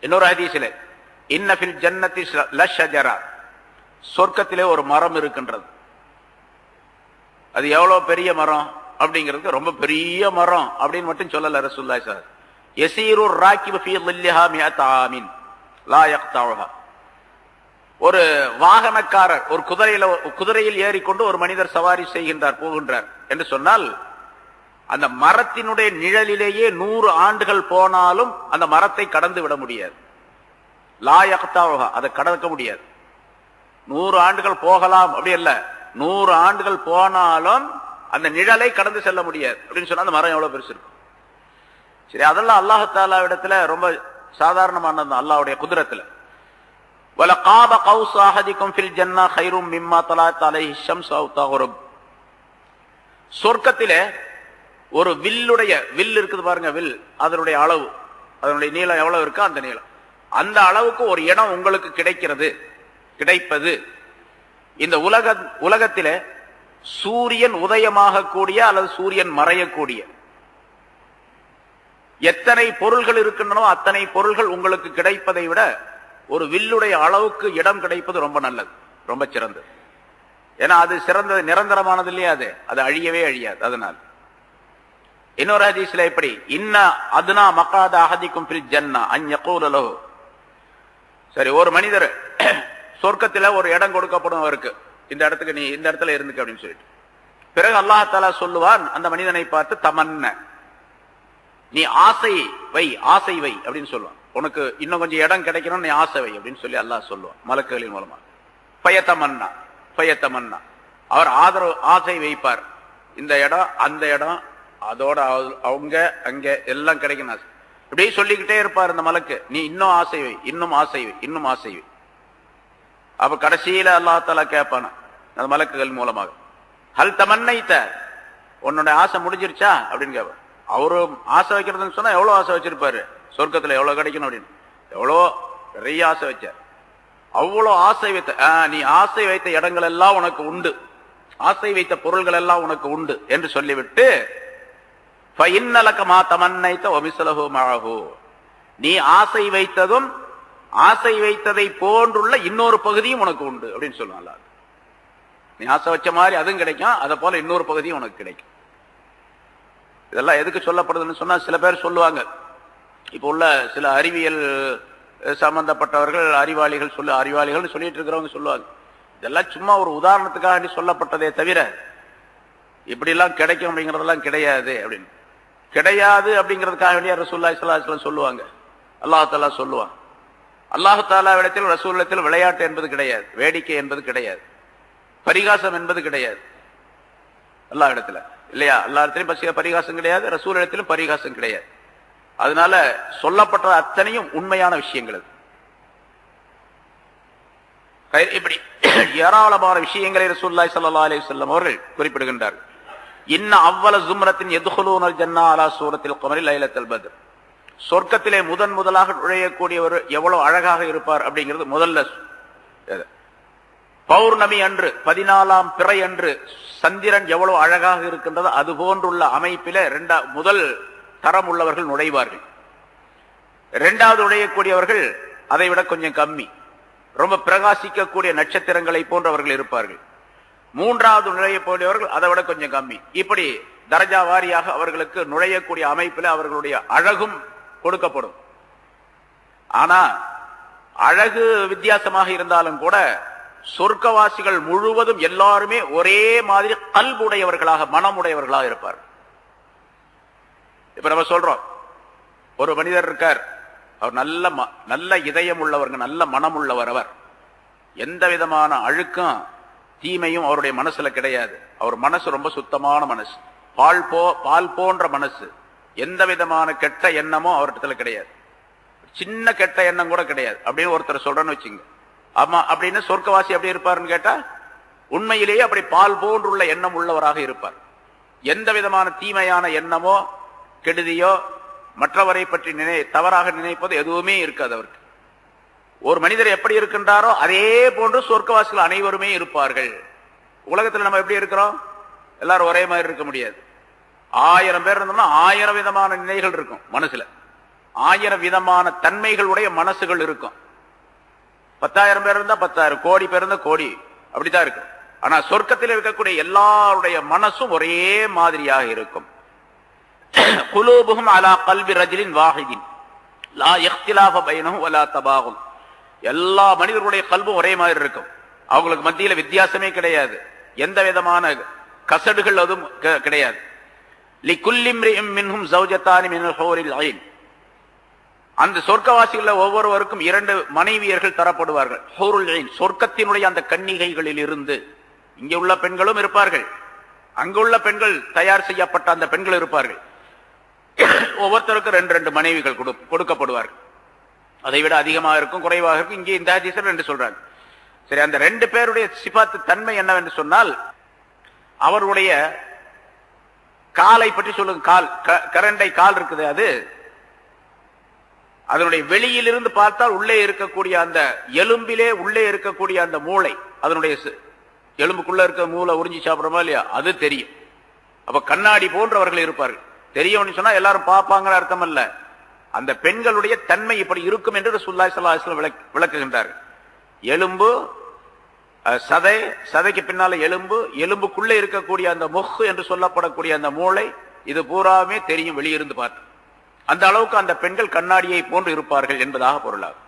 இன்னொரு ஹதீஸிலே இன்ன ஃபில் ஜன்னதி லஷஜரா, சொர்க்கத்திலே ஒரு மரம் இருக்கின்றது. அது எவ்வளவு பெரிய மரம் அப்படிங்கிறது, ரொம்ப பெரிய மரம் அப்படின்னு மட்டும் சொல்லல ரசூலுல்லாஹி ஸல்லல்லாஹு அலைஹி வஸல்லம். யஸீரு ராகிபு ஃபீ ظில்லிஹா மிஅத ஆமின் லா யக்தஉஹா. ஒரு வாகனக்காரர் ஒரு குதிரையில் ஏறிக்கொண்டு ஒரு மனிதர் சவாரி செய்கின்றார், போகின்றார் என்று சொன்னால், அந்த மரத்தினுடைய நிழலிலேயே 100 ஆண்டுகள் போனாலும் அந்த மரத்தை கடந்து விட முடியாது. லா யக்தஉஹா, அதை கடக்க முடியாது. 100 ஆண்டுகள் போகலாம் அப்படி இல்ல, 100 ஆண்டுகள் போனாலும் அந்த நிழலை கடந்து செல்ல முடியாது அப்படின்னு சொன்னா அந்த மரம் எவ்வளவு பெருசு இருக்கும். சரி, அதெல்லாம் அல்லாஹ் தஆலா இடத்துல ரொம்ப சாதாரணமானது. அல்லாஹ்வுடைய குதிரத்துல வலகாப கௌஸ் அஹதிக்கும் ஃபில் ஜன்னah கைரும் மிம்மா தலஅத் அலைஹி ஷம்ஸ் அவ் தக்ருப். சொர்க்கத்திலே ஒரு வில் இருக்குது பாருங்க, வில், அதனுடைய அளவு, அதனுடைய நீளம் எவ்வளவு இருக்கோ அந்த நீளம், அந்த அளவுக்கு ஒரு இடம் உங்களுக்கு கிடைப்பது இந்த உலகத்திலே சூரியன் உதயமாக கூடிய அல்லது சூரியன் மறையக்கூடிய எத்தனை பொருள்கள் இருக்கின்றனோ அத்தனை பொருள்கள் உங்களுக்கு கிடைப்பதை விட ஒரு வில்லுடைய அளவுக்கு இடம் கிடைப்பது ரொம்ப நல்லது, ரொம்ப சிறந்தது. ஏன்னா அது சிறந்தது, நிரந்தரமானது இல்லையா, அது அழியவே அழியாது. அதனால் இன்னொரு ஹதீஸ்ல இப்படி இன்ன அதுனா மகாத அஹதிக்கும் ஃபில் ஜன்னா அன் யகூல லஹு. சரி, ஒரு மனிதர் சொர்க்கத்துல ஒரு இடம் கொடுக்கப்படும் அவருக்கு, இந்த இடத்துக்கு நீ இந்த இடத்துல இருந்துக்க அப்படின்னு சொல்லிட்டு, பிறகு அல்லாஹ் தஆலா சொல்லுவான் அந்த மனிதனை பார்த்து, தமன்ன, நீ ஆசை வை அப்படின்னு சொல்லுவான், உனக்கு இன்னும் கொஞ்சம் இடம் கிடைக்கணும், நீ ஆசை வை அப்படின்னு சொல்லி அல்லாஹ் சொல்லுவான் மலக்குகளின் மூலமா. பயத்தமன்னா, அவர் ஆசை வைப்பார், இந்த இடம் அந்த இடம் அதோட அவங்க அங்க எல்லாம் கிடைக்கணும் இப்படி சொல்லிக்கிட்டே இருப்பார் இந்த மலக்கு, நீ இன்னும் ஆசை வை, இன்னும் ஆசை வை, இன்னும் ஆசை வை. அப்ப கடைசியில அல்லாஹ் தஆலா கேட்பான அந்த மலக்குகள் மூலமாக, ஹல் தமன்னைத, உன்னோட ஆசை முடிஞ்சிருச்சா அப்படின்னு கேட்பார். அவரு ஆசை வைக்கிறதுன்னு சொன்னா எவ்வளவு ஆசை வச்சிருப்பாரு, சொர்க்கத்துல எவ்வளவு கிடைக்கணும் அப்படின்னு எவ்வளோ நிறைய ஆசை வச்சார். அவ்வளோ ஆசை வைத்த, நீ ஆசை வைத்த இடங்கள் எல்லாம் உனக்கு உண்டு, ஆசை வைத்த பொருள்கள் எல்லாம் உனக்கு உண்டு என்று சொல்லிவிட்டு, நீ ஆசை வைத்ததும் ஆசை வைத்ததை போன்றுள்ள இன்னொரு பகுதியும் உனக்கு உண்டு அப்படின்னு சொல்லுவாங்க. நீ ஆசை வச்ச மாதிரி அதுவும் கிடைக்கும், அதை போல இன்னொரு பகுதியும் உனக்கு கிடைக்கும். இதெல்லாம் எதுக்கு சொல்லப்படுதுன்னு சொன்னா, சில பேர் சொல்லுவாங்க, இப்ப உள்ள சில அறிவியல் சம்பந்தப்பட்டவர்கள், அறிவாளிகள் சொல்லிட்டு இருக்கிறவங்க சொல்லுவாங்க, இதெல்லாம் சும்மா ஒரு உதாரணத்துக்காக சொல்லப்பட்டதே தவிர இப்படி எல்லாம் கிடைக்கும் அப்படிங்கறதெல்லாம் கிடையாது அப்படின்னு. கிடையாது அப்படிங்கிறதுக்காக வேண்டிய ரசூலுல்லாஹி ஸல்லல்லாஹு அலைஹி வஸல்லம் சொல்லுவாங்க, அல்லாஹ் தஆலா சொல்லுவான். அல்லாஹ் தஆலாவிடத்தில் ரசூலிடத்தில் விளையாட்டு என்பது கிடையாது, வேடிக்கை என்பது கிடையாது, பரிகாசம் என்பது கிடையாது அல்லாஹ் இடத்துல, இல்லையா? அல்லாஹ் இடத்திலும் பரிகாசம் கிடையாது, ரசூல் இடத்திலும் பரிகாசம் கிடையாது. அதனால சொல்லப்பட்ட அத்தனையும் உண்மையான விஷயங்கள். இப்படி ஏராளமான விஷயங்களை ரசூலுல்லாஹி ஸல்லல்லாஹு அலைஹி வஸல்லம் அவர்கள் குறிப்பிடுகின்றார்கள். இன்ன அவ்வல ஜும்ரத்தின் யதுகுலூனல் ஜன்னா அலா சூரத்தில் கமரி லைலத்துல் பத்ர். சொர்க்கத்திலே முதலாக நுழையக்கூடியவர் எவ்வளவு அழகாக இருப்பார் அப்படிங்கிறது முதல்ல பௌர்ணமி அன்று 14ஆம் பிறை அன்று சந்திரன் எவ்வளவு அழகாக இருக்கின்றது அது போன்றுள்ள அமைப்பிலே முதல் தரம் உள்ளவர்கள் நுழைவார்கள். இரண்டாவது நுழையக்கூடியவர்கள் அதை விட கொஞ்சம் கம்மி, ரொம்ப பிரகாசிக்கக்கூடிய நட்சத்திரங்களை போன்றவர்கள் இருப்பார்கள். மூன்றாவது நுழையக்கூடியவர்கள் அதை விட கொஞ்சம் கம்மி. இப்படி தரஜா வாரியாக அவர்களுக்கு நுழையக்கூடிய அமைப்பில் அவர்களுடைய அழகும் கொடுக்கப்படும். ஆனா அழகு வித்தியாசமாக இருந்தாலும் கூட சொர்க்கவாசிகள் முழுவதும் எல்லாருமே ஒரே மாதிரி கல்புடையவர்களாக, மனமுடையவர்களாக இருப்பார். இப்ப நம்ம சொல்றோம், ஒரு மனிதர் இருக்கார், அவர் நல்ல இதயம் உள்ளவர்கள், நல்ல மனம் உள்ளவர். அவர் எந்த விதமான அழுக்கும் தீமையும் அவருடைய மனசுல கிடையாது. அவர் மனசு ரொம்ப சுத்தமான மனசு, பால் போன்ற மனசு. எந்த விதமான கெட்ட எண்ணமும் அவரிடத்துல கிடையாது, சின்ன கெட்ட எண்ணம் கூட கிடையாது அப்படின்னு ஒருத்தர் சொல்றேன்னு வச்சுங்க. ஆமா, அப்படின்னு சொர்க்கவாசி எப்படி இருப்பாருன்னு கேட்டா உண்மையிலேயே அப்படி பால் போன்றுள்ள எண்ணம் உள்ளவராக இருப்பார். எந்த விதமான தீமையான எண்ணமோ கெடுதியோ மற்றவரை பற்றி தவறாக நினைப்பது எதுவுமே இருக்காது அவருக்கு. ஒரு மனிதர் எப்படி இருக்கின்றாரோ அதே போன்று சொர்க்கவாசிகள் அனைவருமே இருப்பார்கள். உலகத்தில் நம்ம எப்படி இருக்கிறோம்? எல்லாரும் ஒரே மாதிரி இருக்க முடியாது. 1000 பேர் இருந்தோம்னா 1000 விதமான நிலைகள் இருக்கும் மனசுல, 1000 விதமான தன்மைகளுடைய மனசுகள் இருக்கும். 10,000 பேர் இருந்தா 10,000, கோடி பேர் இருந்தா கோடி, அப்படித்தான் இருக்கும். ஆனா சொர்க்கத்தில் இருக்கக்கூடிய எல்லாருடைய மனசும் ஒரே மாதிரியாக இருக்கும். குலூபுஹும் அலா கல்பி ரஜுலின் வாஹிதின் லா இக்திலாஃப பைனஹும் வலா தபாகுல். எல்லா மனிதர்களுடைய கல்பும் ஒரே மாதிரி இருக்கும், அவங்களுக்கு மத்தியில வித்தியாசமே கிடையாது, எந்த விதமான கசடுகள் அதுவும் கிடையாது. லிகுல்லி இம்ரிஇம் மின்ஹும் ஸௌஜதானி மினல் ஹூரில் ஐன். அந்த சொர்க்கவாசிகள் ஒவ்வொருவருக்கும் 2 மனைவியர்கள் தரப்படுவார்கள். ஹூருல் ஐன், சொர்க்கத்தினுடைய அந்த கன்னிகைகளில் இருந்து. இங்கே உள்ள பெண்களும் இருப்பார்கள், அங்குள்ள பெண்கள் தயார் செய்யப்பட்ட அந்த பெண்கள் இருப்பார்கள். ஒவ்வொருத்தருக்கும் 2 மனைவிகள் கொடுக்கப்படுவார்கள். அதை விட அதிகமாக இருக்கும், குறைவாக இருக்கும். இங்கே இந்த ஹதீஸ்ல 2 சொல்றாங்க. சரி, அந்த 2 பேருடைய சிபாத்து தன்மை என்னவென்று சொன்னால், அவருடைய காலை பற்றி சொல்லுங்க. கரண்டை கால் இருக்குது, அது அதனுடைய வெளியிலிருந்து பார்த்தால் உள்ளே இருக்கக்கூடிய அந்த எலும்பிலே உள்ளே இருக்கக்கூடிய அந்த மூளை, அதனுடைய எலும்புக்குள்ள இருக்க மூளை உறிஞ்சி சாப்பிடுறோமா இல்லையா, அது தெரியும். அப்ப கண்ணாடி போன்றவர்கள் இருப்பார்கள். தெரியும் சொன்னா எல்லாரும் பார்ப்பாங்கிற அர்த்தம் அல்ல, அந்த பெண்களுடைய தன்மை இப்படி இருக்கும் என்று ரசூலுல்லாஹி ஸல்லல்லாஹு அலைஹி வஸல்லம் விளக்குகின்றார்கள். எலும்பு, சதைக்கு பின்னால எலும்பு, எலும்புக்குள்ளே இருக்கக்கூடிய அந்த முஹ் என்று சொல்லப்படக்கூடிய அந்த மூளை, இது பூராமே தெரியும் வெளியிருந்து பார்த்து. அந்த அளவுக்கு அந்த பெண்கள் கண்ணாடியை போன்று இருப்பார்கள் என்பதாக பொருளாகும்.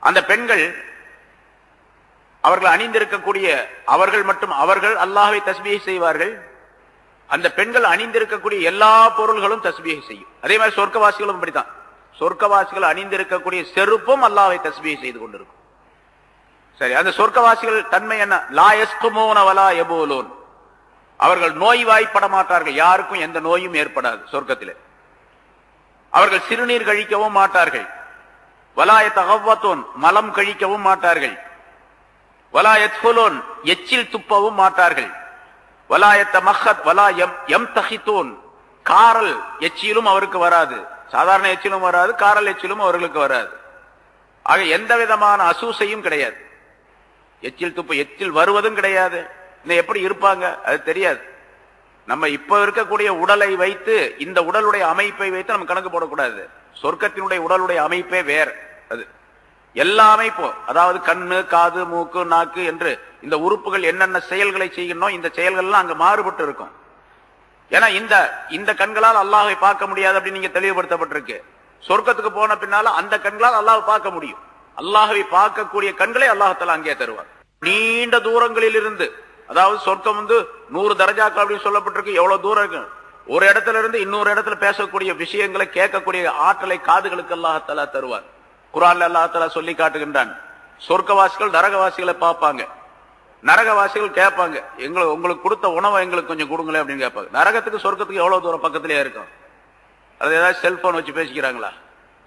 அந்த பெண்கள் அவர்கள் அணிந்திருக்கக்கூடிய அவர்கள் அல்லாஹ்வை தஸ்பீஹ் செய்வார்கள். அந்த பெண்கள் அணிந்திருக்கக்கூடிய எல்லா பொருள்களும் தஸ்பீஹ் செய்யும். அதே மாதிரி சொர்க்கவாசிகளும் அப்படித்தான். சொர்க்கவாசிகள் அணிந்திருக்கக்கூடிய செருப்பும் அல்லாஹ்வை தஸ்பீஹ் செய்து கொண்டிருக்கும். சரி, அந்த சொர்க்கவாசிகள் தன்மை என்ன? லா யஸ்குமூன வலா யபூலூன். அவர்கள் நோய்வாய்ப்பட மாட்டார்கள், யாருக்கும் எந்த நோயும் ஏற்படாது சொர்க்கத்திலே. அவர்கள் சிறுநீர் கழிக்கவும் மாட்டார்கள். வலா யதகவ்வதுன், மலம் கழிக்கவும் மாட்டார்கள். வலா யத்குலூன், எச்சில் துப்பவும் மாட்டார்கள். வலா யதமஹத் வலா யம்தஹிதூன், காரல் எச்சிலும் அவருக்கு வராது. சாதாரண எச்சிலும் வராது, காரல் எச்சிலும் அவர்களுக்கு வராது. ஆக எந்த விதமான அசூசையும் கிடையாது. எச்சில் வருவதும் கிடையாது. இன்னும் எப்படி இருப்பாங்க அது தெரியாது. நம்ம இப்ப இருக்கக்கூடிய உடலை வைத்து, இந்த உடலுடைய அமைப்பை வைத்து நம்ம கணக்கு போடக்கூடாது. சொர்க்கத்தினுடைய உடலுடைய அமைப்பே வேற. அது எல்லா அமைப்பும், அதாவது கண்ணு, காது, மூக்கு, நாக்கு என்று இந்த உறுப்புகள் என்னென்ன செயல்களை செய்யணும், இந்த செயல்கள்லாம் அங்க மாறுபட்டு இருக்கும். ஏன்னா இந்த கண்களால் அல்லாஹ்வை பார்க்க முடியாது அப்படின்னு நீங்க தெளிவுபடுத்தப்பட்டிருக்கு. சொர்க்கத்துக்கு போன பின்னால அந்த கண்களால் அல்லாஹ்வை பார்க்க முடியும். அல்லாஹ்வை பார்க்கக்கூடிய கண்களை அல்லாஹ்தாலா அங்கே தருவார். நீண்ட தூரங்களில் இருந்து, அதாவது சொர்க்கம் 100 தரஜாக்கள் அப்படின்னு சொல்லப்பட்டிருக்கு. எவ்வளவு தூரம் இருக்கு, ஒரு இடத்துல இருந்து இன்னொரு இடத்துல பேசக்கூடிய விஷயங்களை கேட்கக்கூடிய ஆற்றலை காதுகளுக்கு அல்லாஹ்தாலா தருவார். குர்ஆன்ல அல்லாஹ்தாலா சொல்லி காட்டுகின்றான், சொர்க்கவாசிகள் நரகவாசிகளை பார்ப்பாங்க, நரகவாசிகள் கேட்பாங்க, உங்களுக்கு கொடுத்த உணவை எங்களுக்கு கொஞ்சம் கொடுங்களேன் அப்படின்னு கேட்பாங்க. நரகத்துக்கு சொர்க்கத்துக்கு எவ்வளவு தூரம் பக்கத்திலே இருக்கும்? அது ஏதாவது செல்போன் வச்சு பேசிக்கிறாங்களா?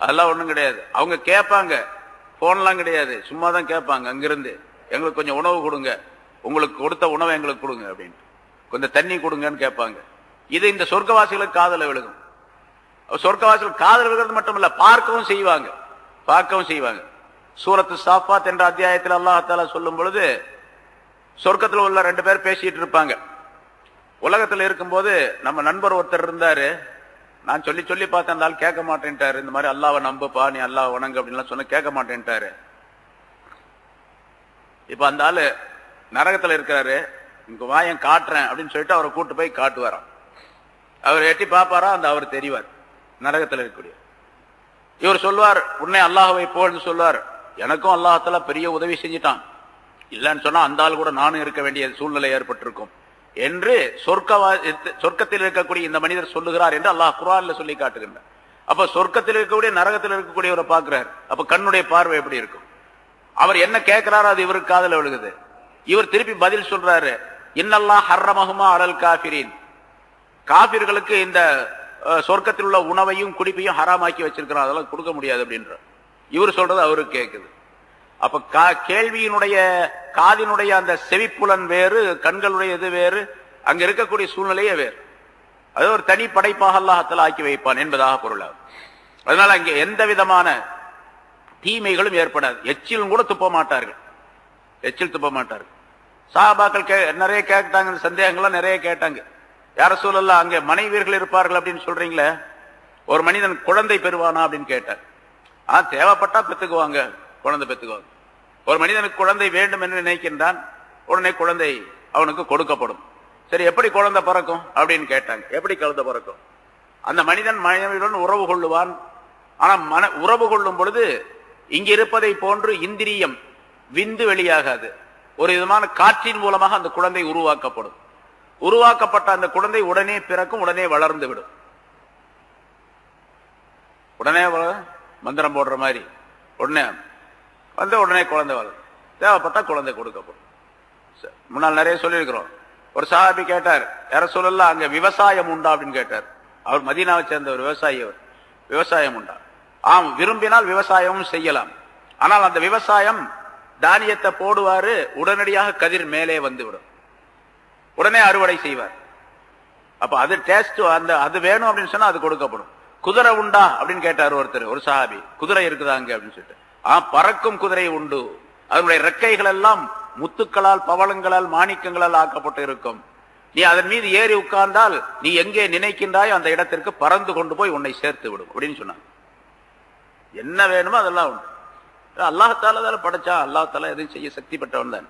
அதெல்லாம் ஒண்ணும் கிடையாது. அவங்க கேட்பாங்க, போன்லாம் கிடையாது, சும்மா தான் கேட்பாங்க. அங்கிருந்து எங்களுக்கு கொஞ்சம் உணவு கொடுங்க, உங்களுக்கு கொடுத்த உணவை எங்களுக்கு கொடுங்க அப்படின்னு, கொஞ்சம் தண்ணி கொடுங்கன்னு கேட்பாங்க. இது இந்த சொர்க்கவாசிகளுக்கு காதல விழுகும். சொர்க்கவாசிகள் காதல் விழுகிறது மட்டுமல்ல, பார்க்கவும் செய்வாங்க. சூரத்து சாஃபாத் என்ற அத்தியாயத்தில் அல்லாஹ் சொல்லும் பொழுது, சொர்க்கத்தில் உள்ள 2 பேர் பேசிட்டு இருப்பாங்க. உலகத்தில் இருக்கும்போது நம்ம நண்பர் ஒருத்தர் இருந்தாரு, நான் சொல்லி பார்த்தேன், அந்த ஆள் கேட்க மாட்டேன்ட்டாரு. இந்த மாதிரி அல்லாஹ்வை நம்புப்பா, நீ அல்லாஹ் வணங்கு அப்படின்லாம் சொன்ன கேட்க மாட்டேன்ட்டாரு. இப்ப அந்த ஆளு நரகத்துல இருக்கிறாரு, இங்க வாயன் காட்டுறேன் அப்படின்னு சொல்லிட்டு அவரை கூட்டு போய் காட்டுவாராம். அவர் எட்டி பாப்பாரா, அந்த அவர் தெரிவார் நரகத்தில் இருக்கக்கூடிய. இவர் சொல்வார், உன்னை அல்லாஹ்வை போன்னு சொல்வார். எனக்கும் அல்லாஹ்தாலா பெரிய உதவி செஞ்சிட்டான், இல்லன்னு சொன்னா அந்த ஆள் கூட நானும் இருக்க வேண்டிய சூழ்நிலை ஏற்பட்டிருக்கும் என்று சொர்க்கத்தில் இருக்கக்கூடிய இந்த மனிதர் சொல்லுகிறார் என்று அல்லாஹ் குர்ஆன்ல சொல்லி காட்டுகின்றார். அப்ப சொர்க்கத்தில் இருக்கக்கூடிய நரகத்தில் இருக்கக்கூடியவரை பார்க்கிறார். அப்ப கண்ணுடைய பார்வை எப்படி இருக்கும்? அவர் என்ன கேட்கிறாரோ அது இவருக்கு காதுல விழுகுது. இவர் திருப்பி பதில் சொல்றாரு, இன்னல்லாஹ் ஹர்ரமஹுமா அலல் காஃபிரீன், காபிர்களுக்கு இந்த சொர்க்கத்தில் உள்ள உணவையும் குடிப்பையும் ஹராமாக்கி வச்சிருக்கிறார், அதெல்லாம் கொடுக்க முடியாது அப்படின்ற. இவர் சொல்றது அவருக்கு கேட்குது. அப்ப கேள்வியினுடைய காதினுடைய அந்த செவிப்புலன் வேறு, கண்களுடைய இது வேறு, அங்க இருக்கக்கூடிய சூழ்நிலையே வேறு. அது ஒரு தனி படைப்பாக அல்லாஹ் ஆக்கி வைப்பான் என்பதாக பொருளாகும். அதனால அங்கே எந்த விதமான தீமைகளும் ஏற்படாது. எச்சிலும் கூட துப்ப மாட்டார்கள், எச்சில் துப்ப மாட்டார்கள். சஹாபாக்கள் நிறைய கேட்டாங்க, சந்தேகங்கள்லாம் நிறைய கேட்டாங்க. யார சூழல்லாம் அங்கே மனைவியர்கள் இருப்பார்கள் அப்படின்னு சொல்றீங்களே, ஒரு மனிதன் குழந்தை பெறுவானா அப்படின்னு கேட்டார். தேவைப்பட்டா பெத்துக்குவாங்க, குழந்தை பெத்துக்குவாங்க. ஒரு மனிதனுக்கு குழந்தை வேண்டும் என்று நினைக்கின்றான், உடனே குழந்தை அவனுக்கு கொடுக்கப்படும். சரி, எப்படி குழந்தை பிறக்கும் அப்படின்னு கேட்டாங்க. எப்படி குழந்தை பிறக்கும்? அந்த மனிதன் மனைவியுடன் உறவு கொள்ளுவான். ஆனா உறவு கொள்ளும் பொழுது இங்க இருப்பதை போன்று இந்திரியம் விந்து வெளியாகாது. ஒரு விதமான காற்றின் மூலமாக அந்த குழந்தை உருவாக்கப்படும். உருவாக்கப்பட்ட அந்த குழந்தை உடனே பிறக்கும், உடனே வளர்ந்து விடும். உடனே மந்திரம் போடுற மாதிரி உடனே வந்து உடனே குழந்தை வளரும். தேவைப்பட்டா குழந்தை கொடுக்கப்படும். முன்னால் நிறைய சொல்லியிருக்கிறோம். ஒரு சஹாபி கேட்டார், யார சொல்லலாம் அங்க விவசாயம் உண்டா அப்படின்னு கேட்டார். அவர் மதீனாவை சேர்ந்த ஒரு விவசாயி. அவர் விவசாயம் உண்டா? ஆம், விரும்பினால் விவசாயமும் செய்யலாம். ஆனால் அந்த விவசாயம் தானியத்தை போடுவாரு, உடனடியாக கதிர் மேலே வந்துவிடும், உடனே அறுவடை செய்வார். அப்ப அது டேஸ்ட், அந்த அது வேணும் அப்படின்னு சொன்னா அது கொடுக்கப்படும். குதிரை உண்டா அப்படின்னு கேட்டார் ஒருத்தர், ஒரு சஹாபி. குதிரை இருக்குதாங்க அப்படின்னு சொல்லிட்டு. பறக்கும் குதிரை உண்டு, அதனுடைய ரெக்கைகள் எல்லாம் முத்துக்களால் பவளங்களால் மாணிக்கங்களால் ஆக்கப்பட்டு இருக்கும். நீ அதன் மீது ஏறி உட்கார்ந்தால் நீ எங்கே நினைக்கின்றாய் அந்த இடத்திற்கு பறந்து கொண்டு போய் உன்னை சேர்த்து விடும் அப்படின்னு சொன்னாங்க. என்ன வேணுமோ அதெல்லாம் உண்டு. அல்லாஹால தால படைச்சா, அல்லாஹால எதுவும் செய்ய சக்தி பெற்றவன் தான்.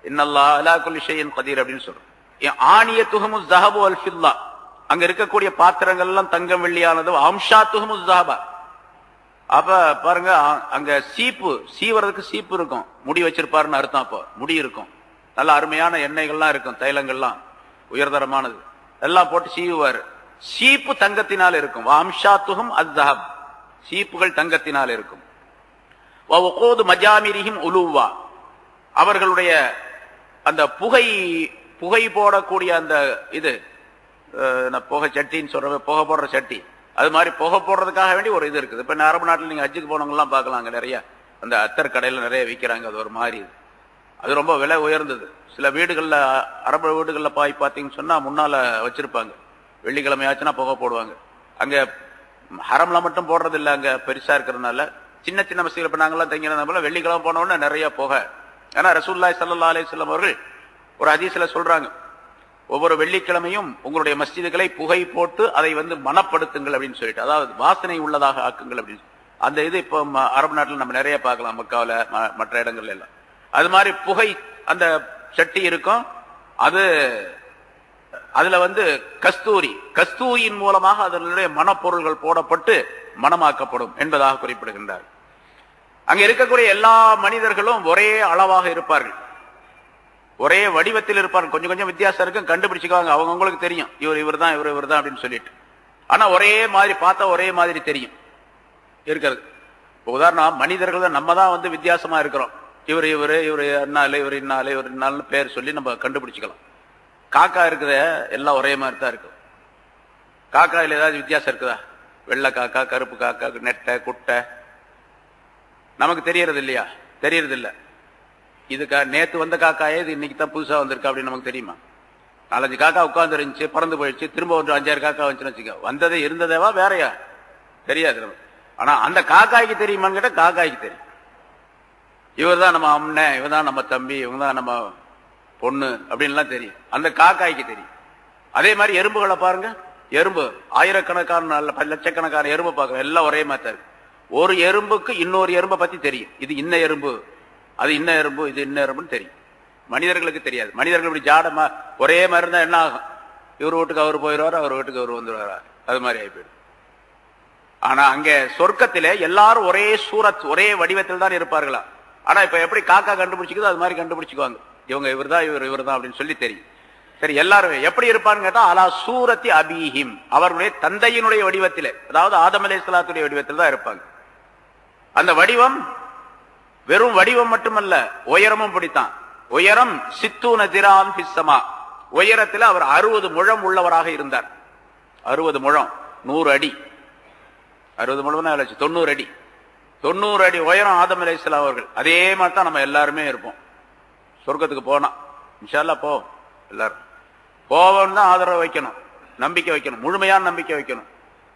இன்னல்லாஹ் அலா குல்லி ஷைஇன் கதீர் அப்படின்னு சொல்றோம். ஆனியத்துஹுமுஸ் ஸஹபு வல் ஃபில்லா, அங்க இருக்கக்கூடிய பாத்திரங்கள் எல்லாம் தங்கம் வெள்ளியானது. அம்ஷாத்துஹுமுஸ் ஸஹபா, அப்ப பாருங்க, அங்க சீப்பு சீவறதுக்கு சீப்பு இருக்கும், முடி வச்சிருப்பாருன்னு அர்த்தம். அப்போ முடி இருக்கும், நல்ல அருமையான எண்ணெய்கள்லாம் இருக்கும், தைலங்கள்லாம் உயர்தரமானது எல்லாம் போட்டு சீவுவாரு. சீப்பு தங்கத்தினால் இருக்கும். அம்ஷாத்துஹும் அஸ்ஸஹப், சீப்புகள் தங்கத்தினால் இருக்கும். வவகூது மஜாமிரிஹிம் உலுவா, அவர்களுடைய அந்த புகை போடக்கூடிய அந்த இது புகை சட்டின்னு சொல்ற, புகை போடுற சட்டி, அது மாதிரி புகை போடுறதுக்காக வேண்டி ஒரு இது இருக்குது. இப்ப அரபு நாட்டில் நீங்க ஹஜ்ஜுக்கு போனவங்கலாம் பார்க்கலாம், அங்க நிறைய அந்த அத்தர் கடையில நிறைய விற்கிறாங்க. அது ஒரு மாதிரி அது ரொம்ப விலை உயர்ந்தது. சில வீடுகள்ல, அரபு வீடுகள்ல பாத்தீங்கன்னு சொன்னா முன்னால வச்சிருப்பாங்க. வெள்ளிக்கிழமை ஆச்சுன்னா புகை போடுவாங்க. அங்க ஹரம்ல மட்டும் போடுறது இல்லை, அங்க பெருசா இருக்கிறதுனால சின்ன சின்ன மசீதில இப்ப நாங்கெல்லாம் தங்கினது வெள்ளிக்கிழமை போன உடனே நிறைய புகை. ஏன்னா ரசூலுல்லாஹி ஸல்லல்லாஹு அலைஹி வஸல்லம் அவர்கள் ஒரு ஹதீஸ்ல சொல்றாங்க, ஒவ்வொரு வெள்ளிக்கிழமையும் உங்களுடைய மஸ்ஜிதுகளை புகை போட்டு அதை வந்து மனப்படுத்துங்கள் அப்படின்னு சொல்லிட்டு, அதாவது வாசனை உள்ளதாக ஆக்குங்கள் அப்படின்னு. அந்த இது இப்போ அரபு நாட்டில் நம்ம நிறைய பார்க்கலாம், மக்காவில் மற்ற இடங்கள்ல எல்லாம். அது மாதிரி புகை அந்த சட்டி இருக்கும். அதுல வந்து கஸ்தூரியின் மூலமாக அதனுடைய மனப்பொருள்கள் போடப்பட்டு மனமாக்கப்படும் என்பதாக குறிப்பிடுகின்றார். அங்க இருக்கக்கூடிய எல்லா மனிதர்களும் ஒரே அளவாக இருப்பார்கள், ஒரே வடிவத்தில் இருப்பார்கள். கொஞ்சம் கொஞ்சம் வித்தியாசம் இருக்கும், கண்டுபிடிச்சுக்குவாங்க. அவங்களுக்கு தெரியும் இவர் தான் அப்படின்னு சொல்லிட்டு. ஆனா ஒரே மாதிரி பார்த்தா ஒரே மாதிரி தெரியும் இருக்கிறது. உதாரணம், மனிதர்கள் தான் நம்ம தான் வந்து வித்தியாசமா இருக்கிறோம். இவர் இன்னாலே பேர் சொல்லி நம்ம கண்டுபிடிச்சுக்கலாம். காக்கா இருக்குத எல்லாம் ஒரே மாதிரி தான் இருக்கும். காக்காயில் ஏதாவது வித்தியாசம் இருக்குதா? வெள்ளை காக்கா, கருப்பு காக்கா, நெட்டை, குட்டை, நமக்கு தெரியறது இல்லையா? தெரியறது இல்லை. இதுக்கா நேத்து வந்த காக்காயே இது இன்னைக்கு தான் புதுசா வந்திருக்கா அப்படின்னு நமக்கு தெரியுமா? 4-5 காக்கா உட்கார்ந்து இருந்துச்சு, பறந்து போயிடுச்சு, திரும்ப ஒரு 5-6 காக்கா வந்துச்சுன்னு வச்சுக்க, வந்தது இருந்ததேவா வேறையா தெரியாது நமக்கு. ஆனா அந்த காக்காய்க்கு தெரியுமான்னு கேட்டா காக்காய்க்கு தெரியும். இவர் தான் நம்ம அண்ணன், இவன் தான் நம்ம தம்பி, இவங்க தான் நம்ம பொண்ணு அப்படின்லாம் தெரியும். அந்த காக்காய்க்கு தெரியும். அதே மாதிரி எறும்புகளை பாருங்க, எறும்பு ஆயிரக்கணக்கான லட்சக்கணக்கான எறும்பு பார்க்கறோம், எல்லாம் ஒரே மாதிரி தான் இருக்கு. ஒரு எறும்புக்கு இன்னொரு எறும்பை பத்தி தெரியும். இது இன்ன எறும்பு, அது இன்ன எறும்பு, இது இன்ன எறும்புன்னு தெரியும். மனிதர்களுக்கு தெரியாது. மனிதர்கள் இப்படி ஜாடமா ஒரே மாதிரி இருந்தா என்ன ஆகும்? இவர் வீட்டுக்கு அவர் போயிடுவார், அவர் வீட்டுக்கு அவர் வந்துடுவாரா, அது மாதிரி ஆகி போயிடும். ஆனா அங்கே சொர்க்கத்திலே எல்லாரும் ஒரே சூரத், ஒரே வடிவத்தில் தான் இருப்பார்களா. ஆனா இப்ப எப்படி காக்கா கண்டுபிடிச்சிக்குதோ அது மாதிரி கண்டுபிடிச்சுக்குவாங்க. இவர் தான் அப்படின்னு சொல்லி தெரியும். சரி, எல்லாரும் எப்படி இருப்பான்னு கேட்டா அலா சூரத்தி அபீஹிம், அவர்களுடைய தந்தையினுடைய வடிவத்திலே, அதாவது ஆதம் அலைஹிஸ்ஸலாத்துடைய வடிவத்தில் தான் இருப்பாங்க. அந்த வடிவம் வெறும் வடிவம் மட்டுமல்ல, உயரமும் பிடித்தான். உயரம் சித்தூன திரான் பிஸ்ஸமா, உயரத்தில் அவர் 60 முழம் உள்ளவராக இருந்தார். 60 முழம் 100 அடி. 60 முழம்னா 90 அடி. 90 அடி உயரம் ஆதம் அலைஹிஸ்ஸலாம் அவர்கள். அதே மாதிரி தான் நம்ம எல்லாருமே இருப்போம். சொர்க்கத்துக்கு போனா இன்ஷா அல்லாஹ் போவோம். எல்லாரும் போவோம் தான் ஆதரவு வைக்கணும், நம்பிக்கை வைக்கணும், முழுமையான நம்பிக்கை வைக்கணும்.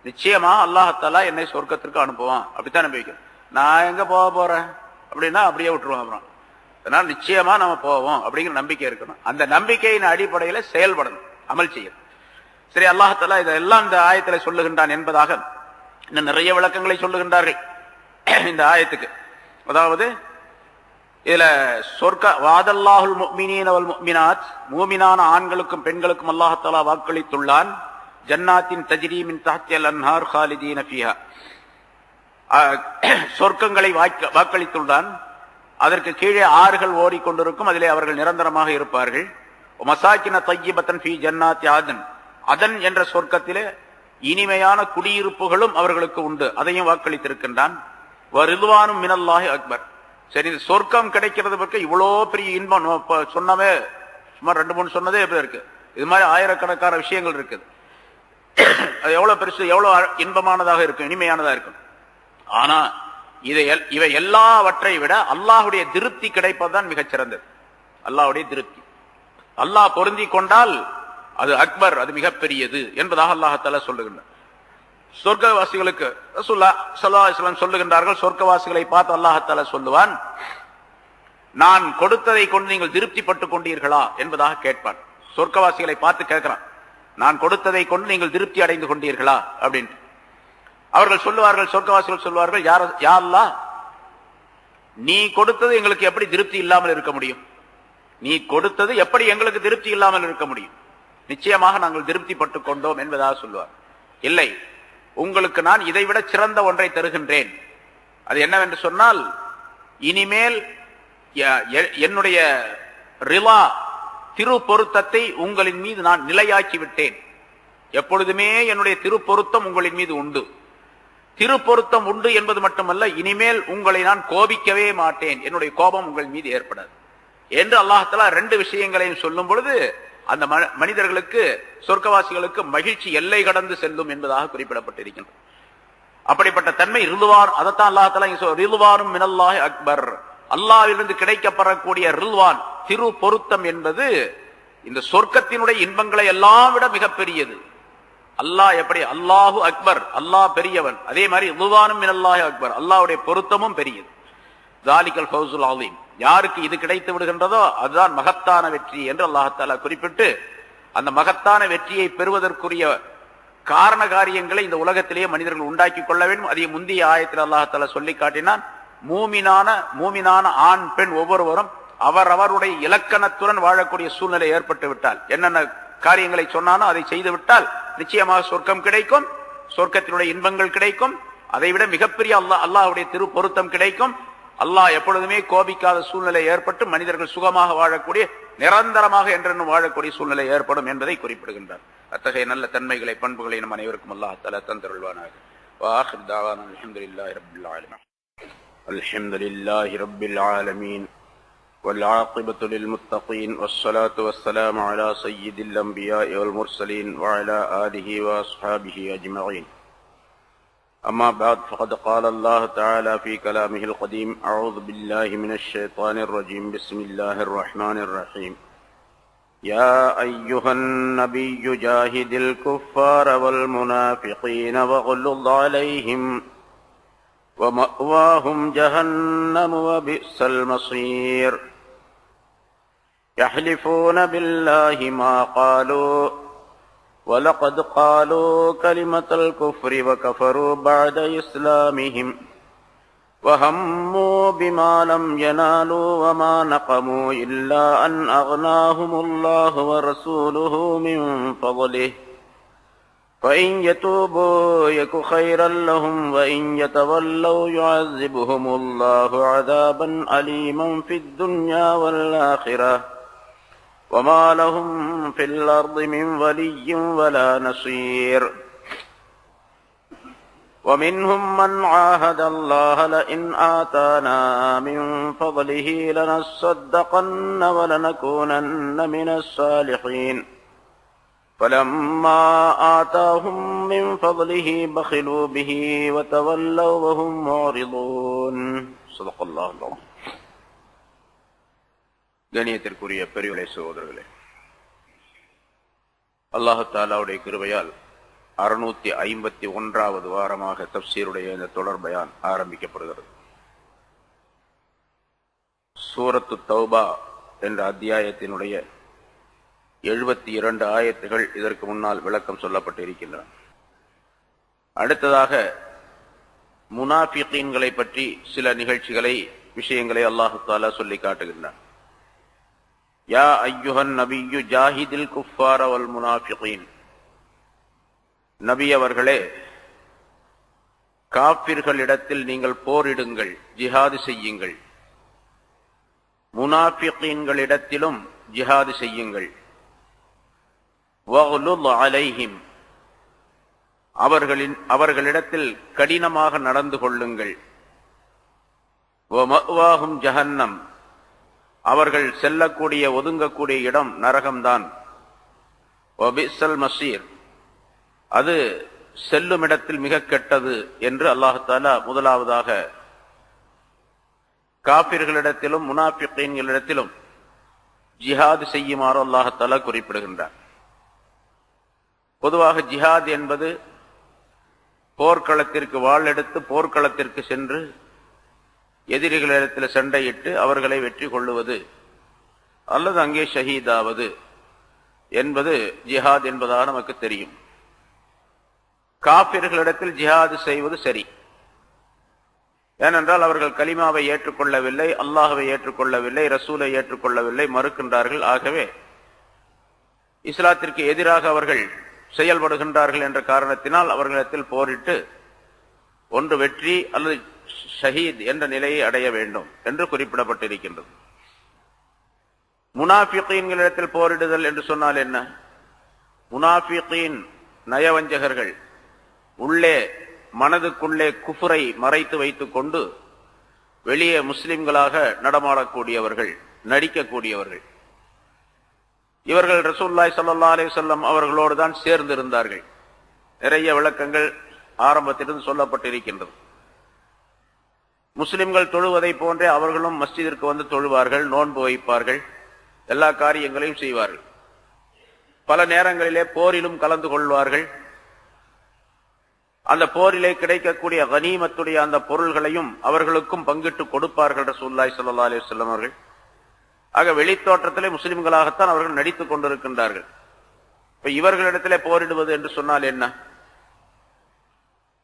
நிச்சயமா அல்லாஹ் தஆலா என்னை சொர்க்கத்திற்கு அனுப்புவான், அப்படித்தான் நம்பி வைக்கணும். நான் எங்க போக போறேன் அப்படின்னா அப்படியே விட்டுருவோம். அப்புறம் அதனால நிச்சயமா நம்ம போவோம் அப்படிங்கிற நம்பிக்கை இருக்கணும். அந்த நம்பிக்கையின் அடிப்படையில செயல்படணும், அமல் செய்யணும். சரி, அல்லாஹ் தஆலா இதெல்லாம் இந்த ஆயத்திலே சொல்லுகின்றான் என்பதாக இன்னும் நிறைய விளக்கங்களை சொல்லுகின்றார்கள் இந்த ஆயத்துக்கு. அதாவது இதுல சொர்க்க வாதல்லாஹுல் முஃமினீன வல் முஃமினாத், மூமினான ஆண்களுக்கும் பெண்களுக்கும் அல்லாஹ் தஆலா வாக்களித்துள்ளான். ஜன்னாத்தின் தஜ்ரீ மின் தஹ்திஹல் அன்ஹார் காலிதீன ஃபீஹா, சொர்க்கங்களை வாக்களித்துள்ளான். அதற்கு கீழே ஆறுகள் ஓடிக்கொண்டிருக்கும், அதிலே அவர்கள் நிரந்தரமாக இருப்பார்கள். மசாக்கின தய்யிபத்தன் ஃபீ ஜன்னாத்தி ஆதன், அதன் என்ற சொர்க்கத்திலே இனிமையான குடியிருப்புகளும் அவர்களுக்கு உண்டு, அதையும் வாக்களித்திருக்கின்றான். வரிதுவானும் மினல்லாஹி அக்பர். சரி, சொர்க்கம் கிடைக்கிறது பற்றி இவ்வளோ பெரிய இன்பம் சொன்னவே சும்மா 2-3 சொன்னதே எப்படி இருக்கு. இது மாதிரி ஆயிரக்கணக்கான விஷயங்கள் இருக்குது. அது எவ்வளவு பெருசு, எவ்வளவு இன்பமானதாக இருக்கும், இனிமையானதா இருக்கும். ஆனா இவை எல்லாவற்றை விட அல்லாஹுடைய திருப்தி கிடைப்பதுதான் மிகச்சிறந்தது. அல்லாஹுடைய திருப்தி, அல்லாஹ் பொருந்தி கொண்டால் அது அக்பர், அது மிகப்பெரியது என்பதாக அல்லாஹ் தஆலா சொல்லுகின்றார். சொர்க்கவாசிகளுக்கு ரசூலுல்லாஹ் ஸல்லல்லாஹு அலைஹி வஸல்லம் சொல்லுகின்றார்கள், சொர்க்கவாசிகளை பார்த்து அல்லாஹ் தஆலா சொல்லுவான், நான் கொடுத்ததை கொண்டு நீங்கள் திருப்திப்பட்டுக் கொண்டீர்களா என்பதாக கேட்பான். சொர்க்கவாசிகளை பார்த்து கேட்கிறான், நான் கொடுத்ததை கொண்டு நீங்கள் திருப்தி அடைந்து கொண்டீர்களா அப்படின்ட்டு. அவர்கள் சொல்லுவார்கள், சொர்க்கவாசிகள் சொல்லுவார்கள், யா அல்லாஹ், நீ கொடுத்தது எங்களுக்கு எப்படி திருப்தி இல்லாமல் இருக்க முடியும்? நீ கொடுத்தது எப்படி எங்களுக்கு திருப்தி இல்லாமல் இருக்க முடியும்? நிச்சயமாக நாங்கள் திருப்தி பட்டுக் கொண்டோம் என்பதாக சொல்லுவார். இல்லை, உங்களுக்கு நான் இதைவிட சிறந்த ஒன்றை தருகின்றேன். அது என்னவென்று சொன்னால், இனிமேல் என்னுடைய ரிலா, திரு பொருத்தத்தை உங்களின் மீது நான் நிலையாக்கி விட்டேன். எப்பொழுதுமே என்னுடைய திருப்பொருத்தம் உங்களின் மீது உண்டு. திருப்பொருத்தம் உண்டு என்பது மட்டுமல்ல, இனிமேல் உங்களை நான் கோபிக்கவே மாட்டேன், என்னுடைய கோபம் உங்கள் மீது ஏற்படாது என்று அல்லாஹ் தஆலா 2 விஷயங்களையும் சொல்லும் பொழுது அந்த மனிதர்களுக்கு, சொர்க்கவாசிகளுக்கு மகிழ்ச்சி எல்லை கடந்து செல்லும் என்பதாக குறிப்பிடப்பட்டிருக்கின்றது. அப்படிப்பட்ட தன்மை ரிதுவான், அதைத்தான் அல்லாஹ் தஆலா ரிதுவானும் மினல்லாஹி அக்பர், அல்லாஹ்விலிருந்து கிடைக்கப்பெறக்கூடிய ரிதுவான், திரு பொருத்தம் என்பது இந்த சொர்க்கத்தினுடைய இன்பங்களை எல்லாம் விட மிகப்பெரியது. அல்லாஹ் எப்படி அல்லாஹு அக்பர், அல்லாஹ் பெரியவன், அதே மாதிரி ரிதுவானும் மினல்லாஹி அக்பர், அல்லாஹ்வுடைய பொருத்தமும் பெரியது. ஸாலிகல் ஃபௌஸுல் அஸீம், யாருக்கு இது கிடைத்து விடுகின்றதோ அதுதான் மகத்தான வெற்றி என்று அல்லாஹ் தஆலா குறிப்பிட்டு, அந்த மகத்தான வெற்றியை பெறுவதற்குரிய காரண காரியங்களை இந்த உலகத்திலேயே மனிதர்கள் உண்டாக்கி கொள்ள வேண்டும். அதை முந்தைய ஆயத்தில் அல்லாஹ் தஆலா சொல்லி காட்டினான். மூமினான ஆண் பெண் ஒவ்வொருவரும் அவரவருடைய இலக்கணத்துடன் வாழக்கூடிய சூழ்நிலை ஏற்பட்டு விட்டால், என்னென்ன காரியங்களை சொன்னானோ அதை செய்து விட்டால் நிச்சயமாக சொர்க்கம் கிடைக்கும், சொர்க்கத்தினுடைய இன்பங்கள் கிடைக்கும். அதைவிட மிகப்பெரிய அல்லாஹ்வுடைய திரு பொருத்தம் கிடைக்கும். அல்லாஹ் எப்பொழுதுமே கோபிக்காத சூழ்நிலை ஏற்பட்டு மனிதர்கள் சுகமாக வாழக்கூடிய, நிரந்தரமாக என்றென்னும் வாழக்கூடிய சூழ்நிலை ஏற்படும் என்பதை குறிப்பிடுகின்றார். அத்தகைய நல்ல தன்மைகளை, பண்புகளை நம் அனைவருக்கும் அல்லாஹ் தஆலா தந்தருள்வானாக. வாஹிர் தஅவானா அல்ஹம்துலில்லாஹி ரப்பில் ஆலமீன். அல்ஹம்துலில்லாஹி ரப்பில் ஆலமீன் والعاقبة للمتقين والصلاة والسلام على سيد الأنبياء والمرسلين وعلى آله وأصحابه أجمعين. أما بعد، فقد قال الله تعالى في كلامه القديم: أعوذ بالله من الشيطان الرجيم، بسم الله الرحمن الرحيم. يا أيها النبي جاهد الكفار والمنافقين واغلظ عليهم ومأواهم جهنم وبئس المصير. يحلفون بالله ما قالوا ولقد قالوا كلمة الكفر وكفروا بعد إسلامهم وهموا بما لم ينالوا وما نقموا إلا أن أغناهم الله ورسوله من فضله فإن يتوبوا يك خيرا لهم وإن يتولوا يعذبهم الله عذابا أليما في الدنيا والآخرة وما لهم في الأرض من ولي ولا نصير ومنهم من عاهد الله لئن آتانا من فضله لنصدقن ولنكونن من الصالحين فلما آتاهم من فضله بخلوا به وتولوا وهم معرضون صدق الله العظيم. கண்ணியத்திற்குரிய பெரியவர்களே, சகோதரர்களே, அல்லாஹ் தஆலாவுடைய கிருபையால் 651வது வாரமாக தஃப்சீருடைய இந்த தொடர் பயான் ஆரம்பிக்கப்படுகிறது. சூரத்து தௌபா என்ற அத்தியாயத்தினுடைய 72 ஆயத்துகள் இதற்கு முன்னால் விளக்கம் சொல்லப்பட்டு இருக்கின்றன. அடுத்ததாக முனாஃபிகீன்களை பற்றி சில விஷயங்களை அல்லாஹ் தஆலா சொல்லி காட்டுகின்றான். யா அய்யுஹன் நபிய்யு ஜாஹிதில் குஃபார வல் முனாஃபிகீன், நபி அவர்களே, காஃபிர்களிடத்தில் நீங்கள் போரிடுங்கள், ஜிஹாது செய்யுங்கள். முனாஃபிகீன்களிடத்திலும் ஜிஹாது செய்யுங்கள். வக்லுல் அலைஹிம், அவர்களிடத்தில் கடினமாக நடந்து கொள்ளுங்கள். வமஅவாஹும் ஜஹன்னம், அவர்கள் செல்லக்கூடிய ஒதுங்கக்கூடிய இடம் நரகம்தான். வபிஸல் மஸீர், அது செல்லும் இடத்தில் மிக கெட்டது என்று அல்லாஹ் தஆலா முதலாவதாக காபிர்களிடத்திலும் முனாஃபிகீன்களிடத்திலும் ஜிஹாது செய்யுமாறு அல்லாஹ் தஆலா குறிப்பிடுகின்றார். பொதுவாக ஜிஹாத் என்பது போர்க்களத்திற்கு வாள் எடுத்து போர்க்களத்திற்கு சென்று எதிரிகளிடத்தில் சண்டையிட்டு அவர்களை வெற்றி கொள்ளுவது அல்லது அங்கே ஷஹீதாவது என்பது ஜிஹாத் என்பதாக நமக்கு தெரியும். காபிர்களிடத்தில் ஜிஹாது செய்வது சரி. ஏனென்றால் அவர்கள் கலிமாவை ஏற்றுக்கொள்ளவில்லை, அல்லாஹ்வை ஏற்றுக்கொள்ளவில்லை, ரசூலை ஏற்றுக்கொள்ளவில்லை, மறுக்கின்றார்கள். ஆகவே இஸ்லாத்திற்கு எதிராக அவர்கள் செயல்படுகின்றார்கள் என்ற காரணத்தினால் அவர்களிடத்தில் போரிட்டு ஒன்று வெற்றி அல்லது ஷஹீத் என்ற நிலையை அடைய வேண்டும் என்று குறிப்பிடப்பட்டிருக்கின்றது. முனாஃபிகீன்களிடத்தில் போரிடுதல் என்று சொன்னால் என்ன? முனாஃபிகீன் நயவஞ்சகர்கள், உள்ளே மனதுக்குள்ளே குஃபரை மறைத்து வைத்துக் கொண்டு வெளியே முஸ்லிம்களாக நடமாடக்கூடியவர்கள், நடிக்கக்கூடியவர்கள். இவர்கள் ரசூலுல்லாஹி ஸல்லல்லாஹு அலைஹி வஸல்லம் அவர்களோடு தான் சேர்ந்திருந்தார்கள். நிறைய விளக்கங்கள் ஆரம்பத்திலிருந்து சொல்லப்பட்டிருக்கின்றது. முஸ்லிம்கள் தொழுவதை போன்றே அவர்களும் மஸ்ஜிதிற்கு வந்து தொழுவார்கள், நோன்பு வைப்பார்கள், எல்லா காரியங்களையும் செய்வார்கள். பல நேரங்களிலே போரிலும் கலந்து கொள்வார்கள். அந்த போரிலே கிடைக்கக்கூடிய கனீமத்துடைய அந்த பொருள்களையும் அவர்களுக்கும் பங்கிட்டு கொடுப்பார்கள் ரசூலுல்லாஹி ஸல்லல்லாஹு அலைஹி வஸல்லம் அவர்கள். ஆக வெளித்தோற்றத்திலே முஸ்லிம்களாகத்தான் அவர்கள் நடித்துக் கொண்டிருக்கின்றார்கள். இப்ப இவர்களிடத்திலே போரிடுவது என்று சொன்னால் என்ன?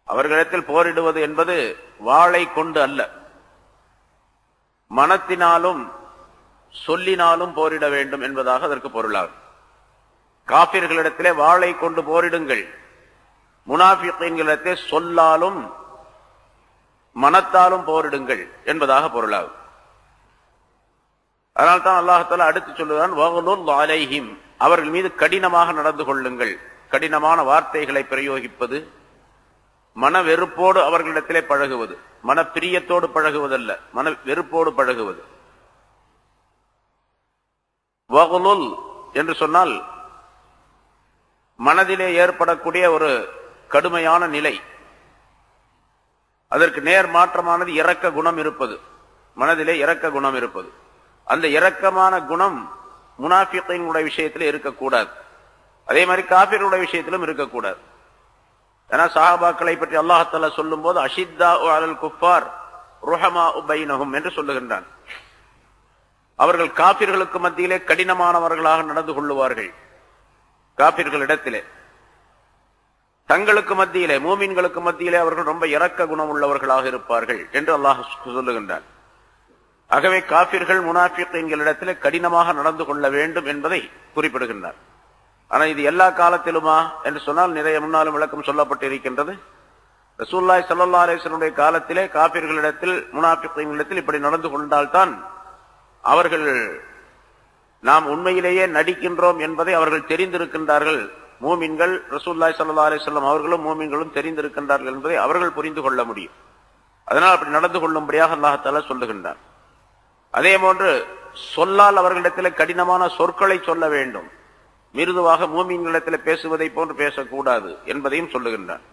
அவர்களிடத்தில் போரிடுவது என்பது வாளை கொண்டு அல்ல, மனத்தினாலும் சொல்லினாலும் போரிட வேண்டும் என்பதாக அதற்கு பொருளாகும். காபிர்களிடத்திலே வாளை கொண்டு போரிடுங்கள், முனாஃபிகீன்களிடத்திலே சொல்லாலும் மனத்தாலும் போரிடுங்கள் என்பதாக பொருளாகும். அதனால்தான் அல்லாஹ் தஆலா அடுத்து சொல்லுகிறான், வக்லுல் அலைஹிம், அவர்கள் மீது கடினமாக நடந்து கொள்ளுங்கள். கடினமான வார்த்தைகளை பிரயோகிப்பது, மன வெறுப்போடு அவர்களிடத்திலே பழகுவது, மன பிரியத்தோடு பழகுவதல்ல, மன வெறுப்போடு பழகுவது. வக்லுல் என்று சொன்னால் மனதிலே ஏற்படக்கூடிய ஒரு கடுமையான நிலை. அதற்கு நேர் மாற்றமானது இரக்க குணம் இருப்பது, மனதிலே இரக்க குணம் இருப்பது. அந்த இரக்கமான குணம் முனாஃபிகீன்களுடைய விஷயத்திலே இருக்கக்கூடாது. அதே மாதிரி காபிர்களுடைய விஷயத்திலும் இருக்கக்கூடாது. ஏன்னா சஹாபாக்களை பற்றி அல்லாஹ் தஆலா சொல்லும் போது அஷித்தாஉ அலல் குஃபார் ருஹமாஉ பைனஹும் என்று சொல்லுகின்றான். அவர்கள் காபிர்களுக்கு மத்தியிலே கடினமானவர்களாக நடந்து கொள்ளுவார்கள். காபிர்களிடத்திலே தங்களுக்கு மத்தியிலே, மூமின்களுக்கு மத்தியிலே அவர்கள் ரொம்ப இரக்க குணம் உள்ளவர்களாக இருப்பார்கள் என்று அல்லாஹ் சொல்லுகின்றான். ஆகவே காபிர்கள் முனாஃபிகீன்களிடத்திலே கடினமாக நடந்து கொள்ள வேண்டும் என்பதை குறிப்பிடுகின்றார். ஆனால் இது எல்லா காலத்திலுமா என்று சொன்னால் நிறைய முன்னாலும் விளக்கம் சொல்லப்பட்டிருக்கின்றது. ரசூலுல்லாஹி ஸல்லல்லாஹு அலைஹி வஸல்லம் காலத்திலே காபிர்களிடத்தில் முனாஃபிகீன்களிடத்தில் இப்படி நடந்து கொண்டால்தான் அவர்கள் நாம் உண்மையிலேயே நடிக்கின்றோம் என்பதை அவர்கள் தெரிந்திருக்கின்றார்கள். மூமின்கள், ரசூலுல்லாஹி ஸல்லல்லாஹு அலைஹி வஸல்லம் அவர்களும் மூமின்களும் தெரிந்திருக்கின்றார்கள் என்பதை அவர்கள் புரிந்து கொள்ள முடியும். அதனால் அப்படி நடந்து கொள்ளும்படியாக அல்லாஹ் தஆலா சொல்லுகின்றார். அதே போன்று சொல்லால் அவர்களிடத்தில் கடினமான சொற்களை சொல்ல வேண்டும். மிருதுவாக மூமின்களிடத்தில் பேசுவதை போன்று பேசக்கூடாது என்பதையும் சொல்லுகின்றார்.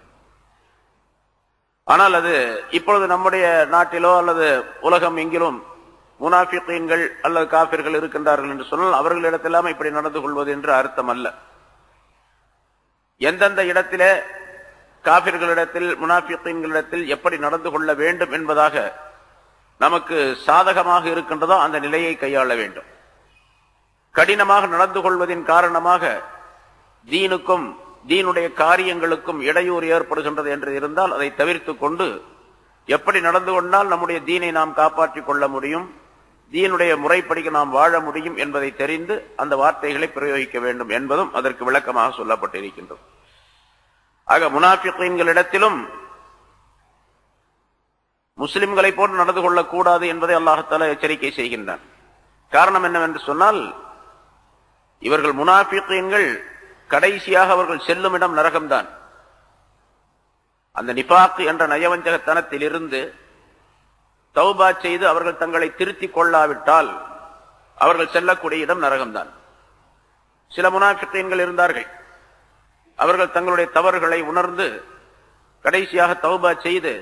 ஆனால் அது இப்பொழுது நம்முடைய நாட்டிலோ அல்லது உலகம் எங்கிலும் முனாஃபிகீன்கள் அல்லது காபிர்கள் இருக்கின்றார்கள் என்று சொன்னால் அவர்களிடத்திலாம் இப்படி நடந்து கொள்வது என்று அர்த்தம் அல்ல. எந்தெந்த இடத்திலே காபிர்களிடத்தில் முனாஃபிகீன்களிடத்தில் எப்படி நடந்து கொள்ள வேண்டும் என்பதாக நமக்கு சாதகமாக இருக்கின்றதோ அந்த நிலையை கையாள வேண்டும். கடினமாக நடந்து கொள்வதின் காரணமாக தீனுக்கும் தீனுடைய காரியங்களுக்கும் இடையூறு ஏற்படுகின்றது என்று இருந்தால் அதை தவிர்த்து கொண்டு எப்படி நடந்து கொண்டால் நம்முடைய தீனை நாம் காப்பாற்றிக் கொள்ள முடியும், தீனுடைய முறைப்படிக்கு நாம் வாழ முடியும் என்பதை தெரிந்து அந்த வார்த்தைகளை பிரயோகிக்க வேண்டும் என்பதும் அதற்கு விளக்கமாக சொல்லப்பட்டிருக்கின்றது. ஆக முனாஃபிகீன்களிடத்திலும் முஸ்லிம்களை போன்று நடந்து கொள்ளக்கூடாது என்பதை அல்லாஹ் தஆலா எச்சரிக்கை செய்கின்றான். காரணம் என்னவென்று சொன்னால், இவர்கள் முனாஃபிகீன்கள் கடைசியாக அவர்கள் செல்லும் இடம் நரகம்தான். அந்த நிஃபாக் என்ற நயவஞ்சகத்தனத்தில் இருந்து தௌபா செய்து அவர்கள் தங்களை திருத்திக் கொள்ளாவிட்டால் அவர்கள் செல்லக்கூடிய இடம் நரகம்தான். சில முனாஃபிகீன்கள் இருந்தார்கள், அவர்கள் தங்களுடைய தவறுகளை உணர்ந்து கடைசியாக தௌபா செய்து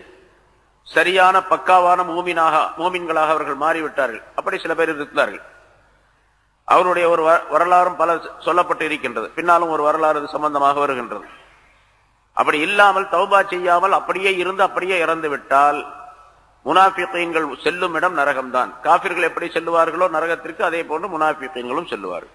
சரியான பக்காவான மூமின்களாக அவர்கள் மாறிவிட்டார்கள். அப்படி சில பேர் இருந்தார்கள். அவருடைய ஒரு வரலாறும் பல சொல்லப்பட்டு இருக்கின்றது. பின்னாலும் ஒரு வரலாறு சம்பந்தமாக வருகின்றது. அப்படி இல்லாமல் தௌபா செய்யாமல் அப்படியே இருந்து அப்படியே இறந்து விட்டால் முனாஃபிகீன்கள் செல்லும் இடம் நரகம்தான். காபிர்கள் எப்படி செல்லுவார்களோ நரகத்திற்கு, அதே போன்று முனாஃபிகீன்களும் செல்லுவார்கள்.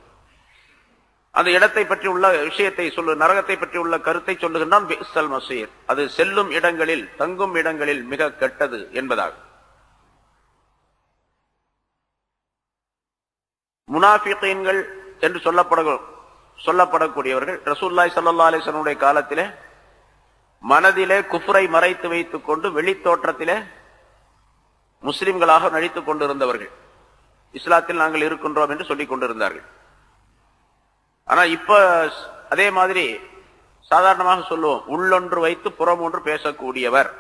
அந்த இடத்தை பற்றி உள்ள விஷயத்தை நரகத்தை பற்றி உள்ள கருத்தை சொல்லுகின்றான். பிஸ்ஸல் மஸீர், அது செல்லும் இடங்களில் தங்கும் இடங்களில் மிக கெட்டது என்பதாக. முனாஃபிகீன்கள் என்று சொல்லப்படக்கூடியவர்கள் ரசூலுல்லாஹி ஸல்லல்லாஹு அலைஹி வஸல்லம் காலத்திலே மனதிலே குஃப்ரை மறைத்து வைத்துக் கொண்டு வெளி தோற்றத்திலே முஸ்லிம்களாக நடித்துக் கொண்டிருந்தவர்கள். இஸ்லாத்தில் நாங்கள் இருக்கின்றோம் என்று சொல்லிக் கொண்டிருந்தார்கள். ஆனா இப்ப அதே மாதிரி சாதாரணமாக சொல்லுவோம், உள்ளொன்று வைத்து புறம் ஒன்று பேசக்கூடியவர்,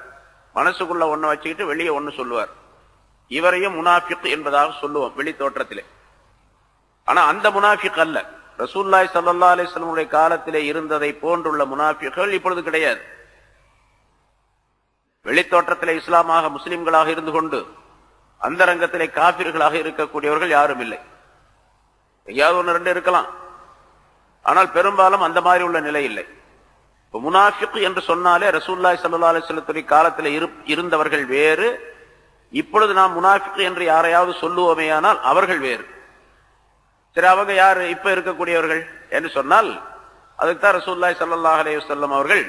மனசுக்குள்ள ஒண்ணு வச்சுக்கிட்டு வெளியே ஒண்ணு சொல்லுவார். இவரையும் முனாஃபிக் என்பதாக சொல்லுவோம் வெளி தோற்றத்திலே. ஆனா அந்த முனாஃபிக் அல்ல. ரசூலுல்லாஹி ஸல்லல்லாஹு அலைஹி வஸல்லம் காலத்திலே இருந்ததை போன்றுள்ள முனாஃபிக்கள் இப்பொழுது கிடையாது. வெளித்தோற்றத்திலே இஸ்லாமாக முஸ்லிம்களாக இருந்து கொண்டு அந்த ரங்கத்திலே காபிர்களாக இருக்கக்கூடியவர்கள் யாரும் இல்லை. எங்கேயாவது ஒன்று ரெண்டு இருக்கலாம், ஆனால் பெரும்பாலும் அந்த மாதிரி உள்ள நிலை இல்லை. முனாஃபிக் என்று சொன்னாலே ரசூலுல்லாஹி ஸல்லல்லாஹு அலைஹி வஸல்லம் காலத்தில் இருந்தவர்கள் வேறு. இப்பொழுது நாம் முனாஃபிக் என்று யாரையாவது சொல்லுவோமேயானால் அவர்கள் வேறு. சரி, அவங்க யாரு இப்ப இருக்கக்கூடியவர்கள் என்று சொன்னால் அதுக்குத்தான் ரசூலுல்லாஹி ஸல்லல்லாஹு அலைஹி வஸல்லம் அவர்கள்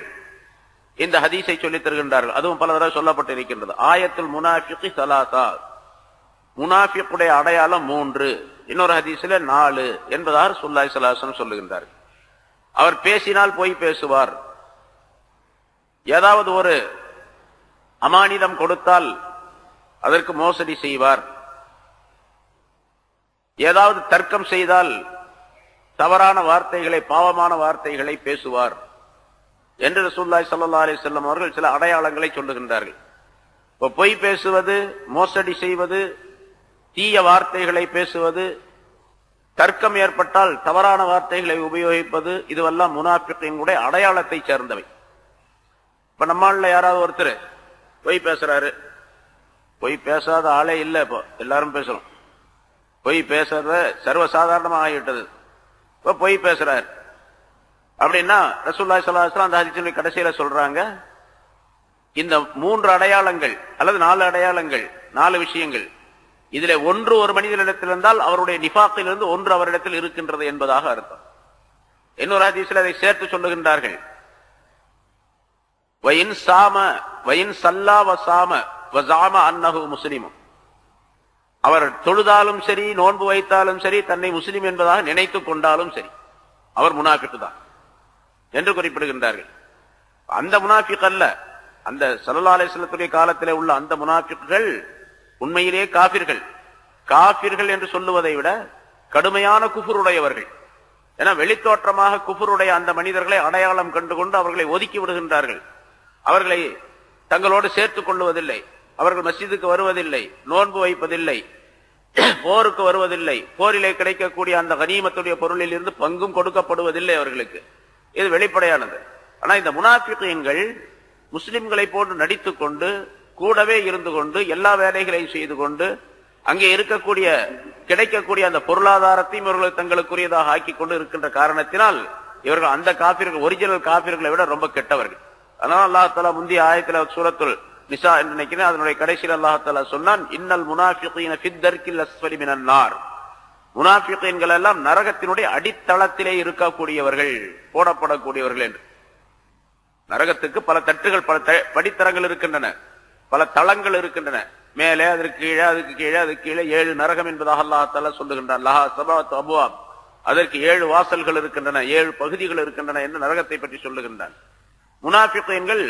இந்த ஹதீஸை சொல்லித் தருகின்றார்கள். அதுவும் பல தடவை சொல்லப்பட்டிருக்கின்றது. ஆயத்துல் முனாஃபிகி ஸலாஸா, முனாஃபிக்குடைய அடையாளம் 3, இன்னொரு ஹதீஸில் 4 என்பதாக ரசூலுல்லாஹி ஸல்லல்லாஹு அலைஹி வஸல்லம் சொல்லுகின்றார்கள். அவர் பேசினால் போய் பேசுவார், ஏதாவது ஒரு அமானிதம் கொடுத்தால் அதற்கு மோசடி செய்வார், ஏதாவது தர்க்கம் செய்தால் தவறான வார்த்தைகளை பாவமான வார்த்தைகளை பேசுவார் என்று ரசூலுல்லாஹி ஸல்லல்லாஹு அலைஹி வஸல்லம் அவர்கள் சில அடையாளங்களை சொல்லுகின்றார்கள். பொய் பேசுவது, மோசடி செய்வது, தீய வார்த்தைகளை பேசுவது, தர்க்கம் ஏற்பட்டால் தவறான வார்த்தைகளை உபயோகிப்பது, இதுவெல்லாம் முனாஃபிகீன்களுடைய அடையாளத்தை சேர்ந்தவை. இப்ப நம்மால யாராவது ஒருத்தர் பொய் பேசுறாரு, பொய் பேசாத ஆளே இல்ல, இப்போ எல்லாரும் பேசணும். பொய் பேசுறத சர்வசாதாரணமாக ஆகிவிட்டது. இப்ப பொய் பேசுறாரு அப்படின்னா ரசூலுல்லாஹி ஸல்லல்லாஹு அலைஹி வஸல்லம் அந்த ஹதீஸின் கடைசியில சொல்றாங்க, இந்த 3 அடையாளங்கள் அல்லது 4 அடையாளங்கள், 4 விஷயங்கள், இதிலே ஒன்று ஒரு மனிதனிடத்தில் இருந்தால் அவருடைய நிஃபாக்கிலிருந்து ஒன்று அவரிடத்தில் இருக்கின்றது என்பதாக அர்த்தம். இன்னொரு ஹதீஸில் அதை சேர்த்து சொல்லுகின்றார்கள். வயின் சாம வயின் சல்லா வசாம வஸாம அன்னஹு முஸ்லிமும், அவர் தொழுதாலும் சரி நோன்பு வைத்தாலும் சரி தன்னை முஸ்லிம் என்பதாக நினைத்துக் கொண்டாலும் சரி அவர் முனாஃபிக் தான் என்று குறிப்பிடுகின்றார்கள். அந்த முனாஃபிக் அல்ல, அந்த ஸல்லல்லாஹு அலைஹி வஸல்லம் காலத்திலே உள்ள அந்த முனாஃபிக்குகள் உண்மையிலே காபிர்கள். காபிர்கள் என்று சொல்லுவதை விட கடுமையான குஃபுருடையவர்கள். ஏன்னா வெளித்தோற்றமாக குஃபுருடைய அந்த மனிதர்களை அடையாளம் கண்டுகொண்டு அவர்களை ஒதுக்கி விடுகின்றார்கள். அவர்களை தங்களோடு சேர்த்துக் கொள்வதில்லை. அவர்கள் மஸ்ஜிதுக்கு வருவதில்லை, நோன்பு வைப்பதில்லை, போருக்கு வருவதில்லை, போரிலே கிடைக்கக்கூடிய அந்த கனிமத்துடைய பொருளில் இருந்து பங்கும் கொடுக்கப்படுவதில்லை அவர்களுக்கு. இது வெளிப்படையானது. ஆனா இந்த முனாஃபிகீன்கள் முஸ்லிம்களை போன்று நடித்துக் கொண்டு கூடவே இருந்து கொண்டு எல்லா வேலைகளையும் செய்து கொண்டு அங்கே இருக்கக்கூடிய கிடைக்கக்கூடிய அந்த பொருளாதாரத்தையும் இவர்கள் தங்களுக்குரியதாக ஆக்கி கொண்டு இருக்கின்ற காரணத்தினால் இவர்கள் அந்த காபிர்கள் ஒரிஜினல் காபிர்களை விட ரொம்ப கெட்டவர்கள். அதனால அல்லாஹ் தஆலா முந்தைய ஆயத்தில் சூரத்துல் நிசா என்று நினைக்கிறேன், அதனுடைய கடைசியில் அல்லாஹ் தஆலா சொன்னான், இன்னல் முனாஃபிகீன ஃபித் தர்கில் அஸ்ஃபலி மினன் நார். முனாஃபிகீன்கள் எல்லாம் நரகத்தினுடைய அடித்தளத்திலே இருக்கக்கூடியவர்கள், போடப்படக்கூடியவர்கள் என்று. நரகத்துக்கு பல தட்டுகள், பல படித்தரங்கள் இருக்கின்றன, பல தளங்கள் இருக்கின்றன. மேலே அதற்கு கீழே, அதுக்கு கீழே, அதுக்கு கீழே 7 நரகம் என்பதாக அல்லாஹ் தஆலா சொல்லுகின்றான். லஹா சபஅத்து அப்வாப், அதற்கு 7 வாசல்கள் இருக்கின்றன, 7 பகுதிகள் இருக்கின்றன என்று நரகத்தை பற்றி சொல்லுகின்றான். முனாஃபிகீன்கள்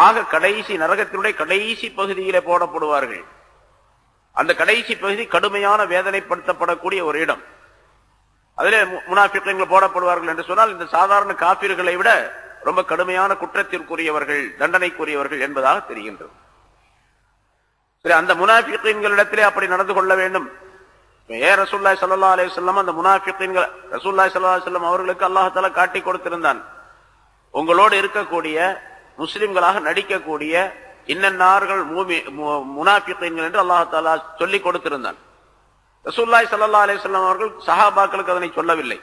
ஆக கடைசி நரகத்தினுடைய கடைசி பகுதியிலே போடப்படுவார்கள். அந்த கடைசி பகுதி கடுமையான வேதனைப்படுத்தப்படக்கூடிய ஒரு இடம். அதிலே முனாஃபிகீன்கள் போடப்படுவார்கள் என்று சொன்னால் இந்த சாதாரண காபிர்களை விட ரொம்ப கடுமையான குற்றத்திற்குரியவர்கள், தண்டனைக்குரியவர்கள் என்பதாக தெரிகின்றது. சரி, அந்த முனாஃபிகீன்களிடத்திலே அப்படி நடந்து கொள்ள வேண்டும். ரசூலுல்லாஹி ஸல்லல்லாஹு அலைஹி வஸல்லம் அந்த முனாஃபிகீன்கள் ரசூலுல்லாஹி ஸல்லல்லாஹு அலைஹி வஸல்லம் அவர்களுக்கு அல்லாஹ் தஆலா காட்டி கொடுத்திருந்தான். உங்களோடு இருக்கக்கூடிய முஸ்லிம்களாக நடிக்கக்கூடிய இன்னன்னார்கள் முனாஃபிகீன்கள் என்று அல்லாஹ் தஆலா சொல்லி கொடுத்திருந்தான். ரசூலுல்லாஹி ஸல்லல்லாஹு அலைஹி வஸல்லம் அவர்கள் சஹாபாக்களுக்கு அதனை சொல்லவில்லை.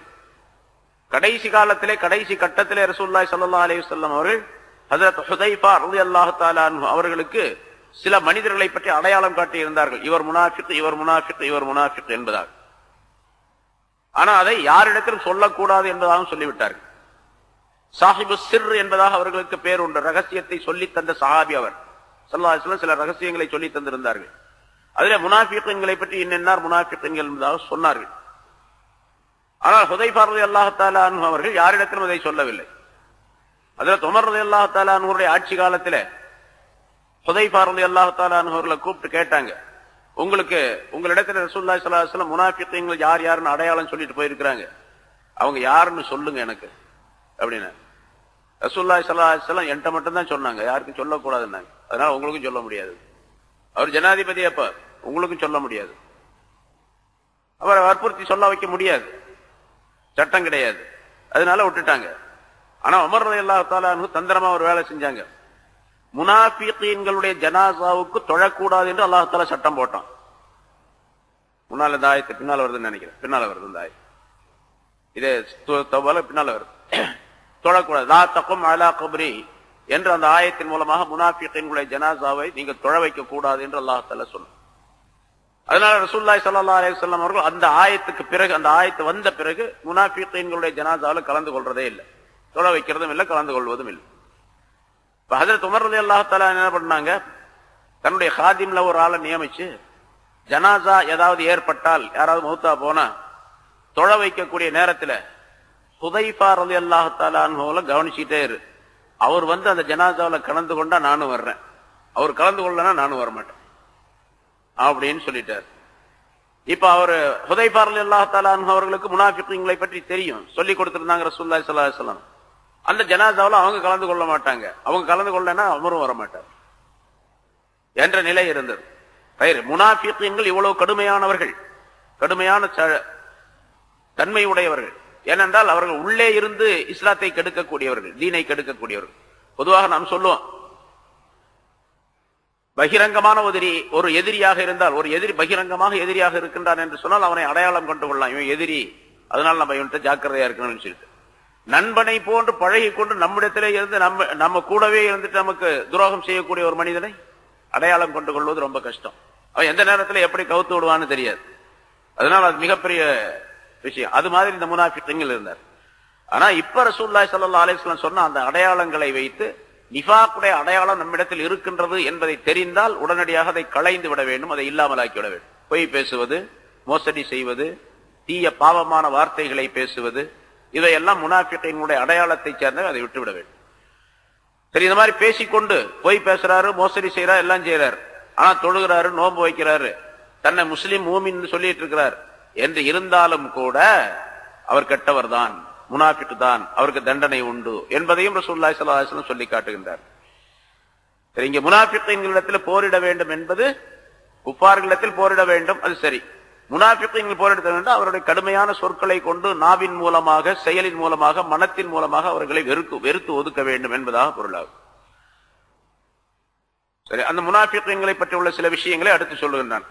கடைசி காலத்திலே, கடைசி கட்டத்திலே ரசூலுல்லாஹி ஸல்லல்லாஹு அலைஹி வஸல்லம் அவர்கள் ஹஜ்ரத் ஹுதைஃபா ரலியல்லாஹு தஆலா அன்ஹு அவர்களுக்கு சில மனிதர்களை பற்றி அடையாளம் காட்டி இருந்தார்கள். இவர் முனாஃபிக், இவர் முனாஃபிக், இவர் முனாஃபிக் என்பதாக. ஆனா அதை யாரிடத்திலும் சொல்லக்கூடாது என்பதாகவும் சொல்லிவிட்டார்கள். சாஹிபு சிர் என்பதாக அவர்களுக்கு பேர் உண்டு. ரகசியத்தை சொல்லி தந்த சஹாபி அவர் ஸல்லல்லாஹு அலைஹி வஸல்லம். சில ரகசியங்களை சொல்லி தந்திருந்தார்கள். அதிலே முனாஃபிகீன்களை பற்றி இன்னென்னார் முனாஃபிகீன்கள் என்பதாக சொன்னார்கள். ஆனால் ஹுதைஃபா ரலியல்லாஹு தஆலா அன்ஹு அவர்கள் யாரிடத்திலும் அதை சொல்லவில்லை. ஹஜ்ரத் உமர் ரலியல்லாஹு தஆலா அன்ஹுடைய ஆட்சி காலத்திலே ஹுதைஃபா ரலியல்லாஹு தஆலா அன்ஹு அவர்களை கூப்பிட்டு கேட்டாங்க, உங்களிடத்தில் ரசூலுல்லாஹி ஸல்லல்லாஹு அலைஹி வஸல்லம் முனாஃபிகீன்கள் யார் யாருன்னு அடையாளம் சொல்லிட்டு போயிருக்கிறாங்க, அவங்க யாருன்னு சொல்லுங்க எனக்கு அப்படின்னு. ரசூலுல்லாஹி ஸல்லல்லாஹு அலைஹி வஸல்லம் என்கிட்ட மட்டும் தான் சொன்னாங்க, யாருக்கும் சொல்லக்கூடாதுன்னாங்க. அதனால உங்களுக்கும் சொல்ல முடியாது. அவர் ஜனாதிபதி, அப்ப உங்களுக்கும் சொல்ல முடியாது. அவரை வற்புறுத்தி சொல்ல வைக்க முடியாது, சட்டம் கிடையாது. அதனால விட்டுட்டாங்க. ஆனா உமர் ரலியல்லாஹு தஆலா அன்ஹு தந்திரமா ஒரு வேலை செஞ்சாங்க. முனாஃபிகீன்களுடைய ஜனாசாவுக்கு தொழக்கூடாது என்று அல்லாஹ் தஆலா சட்டம் போட்டான். முன்னால இந்த ஆயத்து பின்னால வருதுன்னு நினைக்கிறேன், பின்னால வருது இந்த ஆயத்து, இதே தௌபால பின்னால வருது. தொழக்கூடாது, லா தகும் அலா கப்ரி என்ற அந்த ஆயத்தின் மூலமாக முனாஃபிகீன்களுடைய ஜனாசாவை நீங்கள் தொழ வைக்க கூடாது என்று அல்லாஹ் தஆலா சொன்னார். அதனால ரசூலுல்லாஹி ஸல்லல்லாஹு அலைஹி வஸல்லம் அவர்கள் அந்த ஆயத்துக்கு பிறகு, அந்த ஆயத்து வந்த பிறகு முனாஃபிகீன்களுடைய ஜனாசாவில் கலந்து கொள்றதே இல்லை, தொழ வைக்கிறதும் இல்லை, கலந்து கொள்வதும் இல்லை. இப்ப ஹஜ்ரத் உமர் ரலியல்லாஹு தஆலா என்ன பண்ணாங்க, தன்னுடைய காதிம்ல ஒரு ஆளை நியமிச்சு ஜனாசா ஏதாவது ஏற்பட்டால், யாராவது மௌத்தா போனா தொழ வைக்கக்கூடிய நேரத்தில் ஹுதைஃபா ரலியல்லாஹு தஆலா அன்ஹுவை கவனிச்சுட்டே இரு, அவர் வந்து அந்த ஜனாசாவில் கலந்து கொண்டா நானும் வர்றேன், அவர் கலந்து கொள்ளனா நானும் வரமாட்டேன் அப்படின்னு சொல்லிட்டார். இப்ப அவர் ஹுதைஃபா ரலியல்லாஹு தஆலா அன்ஹு அவர்களுக்கு முனாஃபிகீன்களை பற்றி தெரியும், சொல்லி கொடுத்திருந்தாங்க ரசூலுல்லாஹி ஸல்லல்லாஹு அலைஹி வஸல்லம். அந்த ஜனாசாவில் அவங்க கலந்து கொள்ள மாட்டாங்க, அவங்க கலந்து கொள்ளனா அவரும் வரமாட்டார் என்ற நிலை இருந்தது. முனாஃபிகீன்கள் இவ்வளவு கடுமையானவர்கள், கடுமையான தன்மை உடையவர்கள். ஏனென்றால் அவர்கள் உள்ளே இருந்து இஸ்லாத்தை கெடுக்கக்கூடியவர்கள், தீனை கெடுக்கக்கூடியவர்கள். பொதுவாக நாம் சொல்லுவோம், பகிரங்கமான ஒரு எதிரியாக இருந்தால், ஒரு எதிரி பகிரங்கமாக எதிரியாக இருக்கின்றான் என்று சொன்னால் அவனை அடையாளம் கொண்டு கொள்ளலாம், இவன் எதிரி, அதனால நம்ம இவன்கிட்ட ஜாக்கிரதையா இருக்கணும்னு சொல்லிட்டு. நண்பனை போன்று பழகி கொண்டு நம்மிடத்திலே இருந்து நம்ம கூடவே இருந்துட்டு நமக்கு துரோகம் செய்யக்கூடிய ஒரு மனிதனை அடையாளம் கொண்டு கொள்வது ரொம்ப கஷ்டம். அவன் எந்த நேரத்தில் எப்படி கவுத்து விடுவான்னு தெரியாது. அதனால அது மிகப்பெரிய விஷயம். அது மாதிரி இந்த முனாஃபிகீன்கள் இருந்தார். ஆனா இப்ப ரசூலுல்லாஹி ஸல்லல்லாஹு அலைஹி வஸல்லம் சொன்ன அந்த அடையாளங்களை வைத்து நிஃபாக்குடைய அடையாளம் நம்மிடத்தில் இருக்கின்றது என்பதை தெரிந்தால் உடனடியாக அதை களைந்து விட வேண்டும், அதை இல்லாமலாக்கி விட வேண்டும். பொய் பேசுவது, மோசடி செய்வது, தீய பாவமான வார்த்தைகளை பேசுவது, இதையெல்லாம் முனாஃபிகீன்களுடைய அடையாளத்தை சேர்ந்த அதை விட்டுவிட வேண்டும். சரி, இந்த மாதிரி பேசிக்கொண்டு பொய் பேசுறாரு, மோசடி செய்யறாரு, எல்லாம் செய்யறாரு, ஆனா தொழுகிறாரு, நோன்பு வைக்கிறாரு, தன்னை முஸ்லிம் மூமின் சொல்லிட்டு இருக்கிறார், என்று இருந்தாலும் கூட அவர் கெட்டவர் தான், முனாஃபிக் தான், அவருக்கு தண்டனை உண்டு என்பதையும் ரசூலுல்லாஹி ஸல்லல்லாஹு அலைஹி வஸல்லம் சொல்லி காட்டுகின்றார். சரி, இங்கே முனாஃபிக்களிடத்தில் போரிட வேண்டும் என்பது குஃபார்களிடத்தில் போரிட வேண்டும், அது சரி. முனாஃபிக்கள் போரிட வேண்டும், அவருடைய கடுமையான சொற்களை கொண்டு நாவின் மூலமாக, செயலின் மூலமாக, மனத்தின் மூலமாக அவர்களை வெறுத்து ஒதுக்க வேண்டும் என்பதாக பொருளாகும். சரி, அந்த முனாஃபிக்களை பற்றி உள்ள சில விஷயங்களை அடுத்து சொல்லுகின்றான்.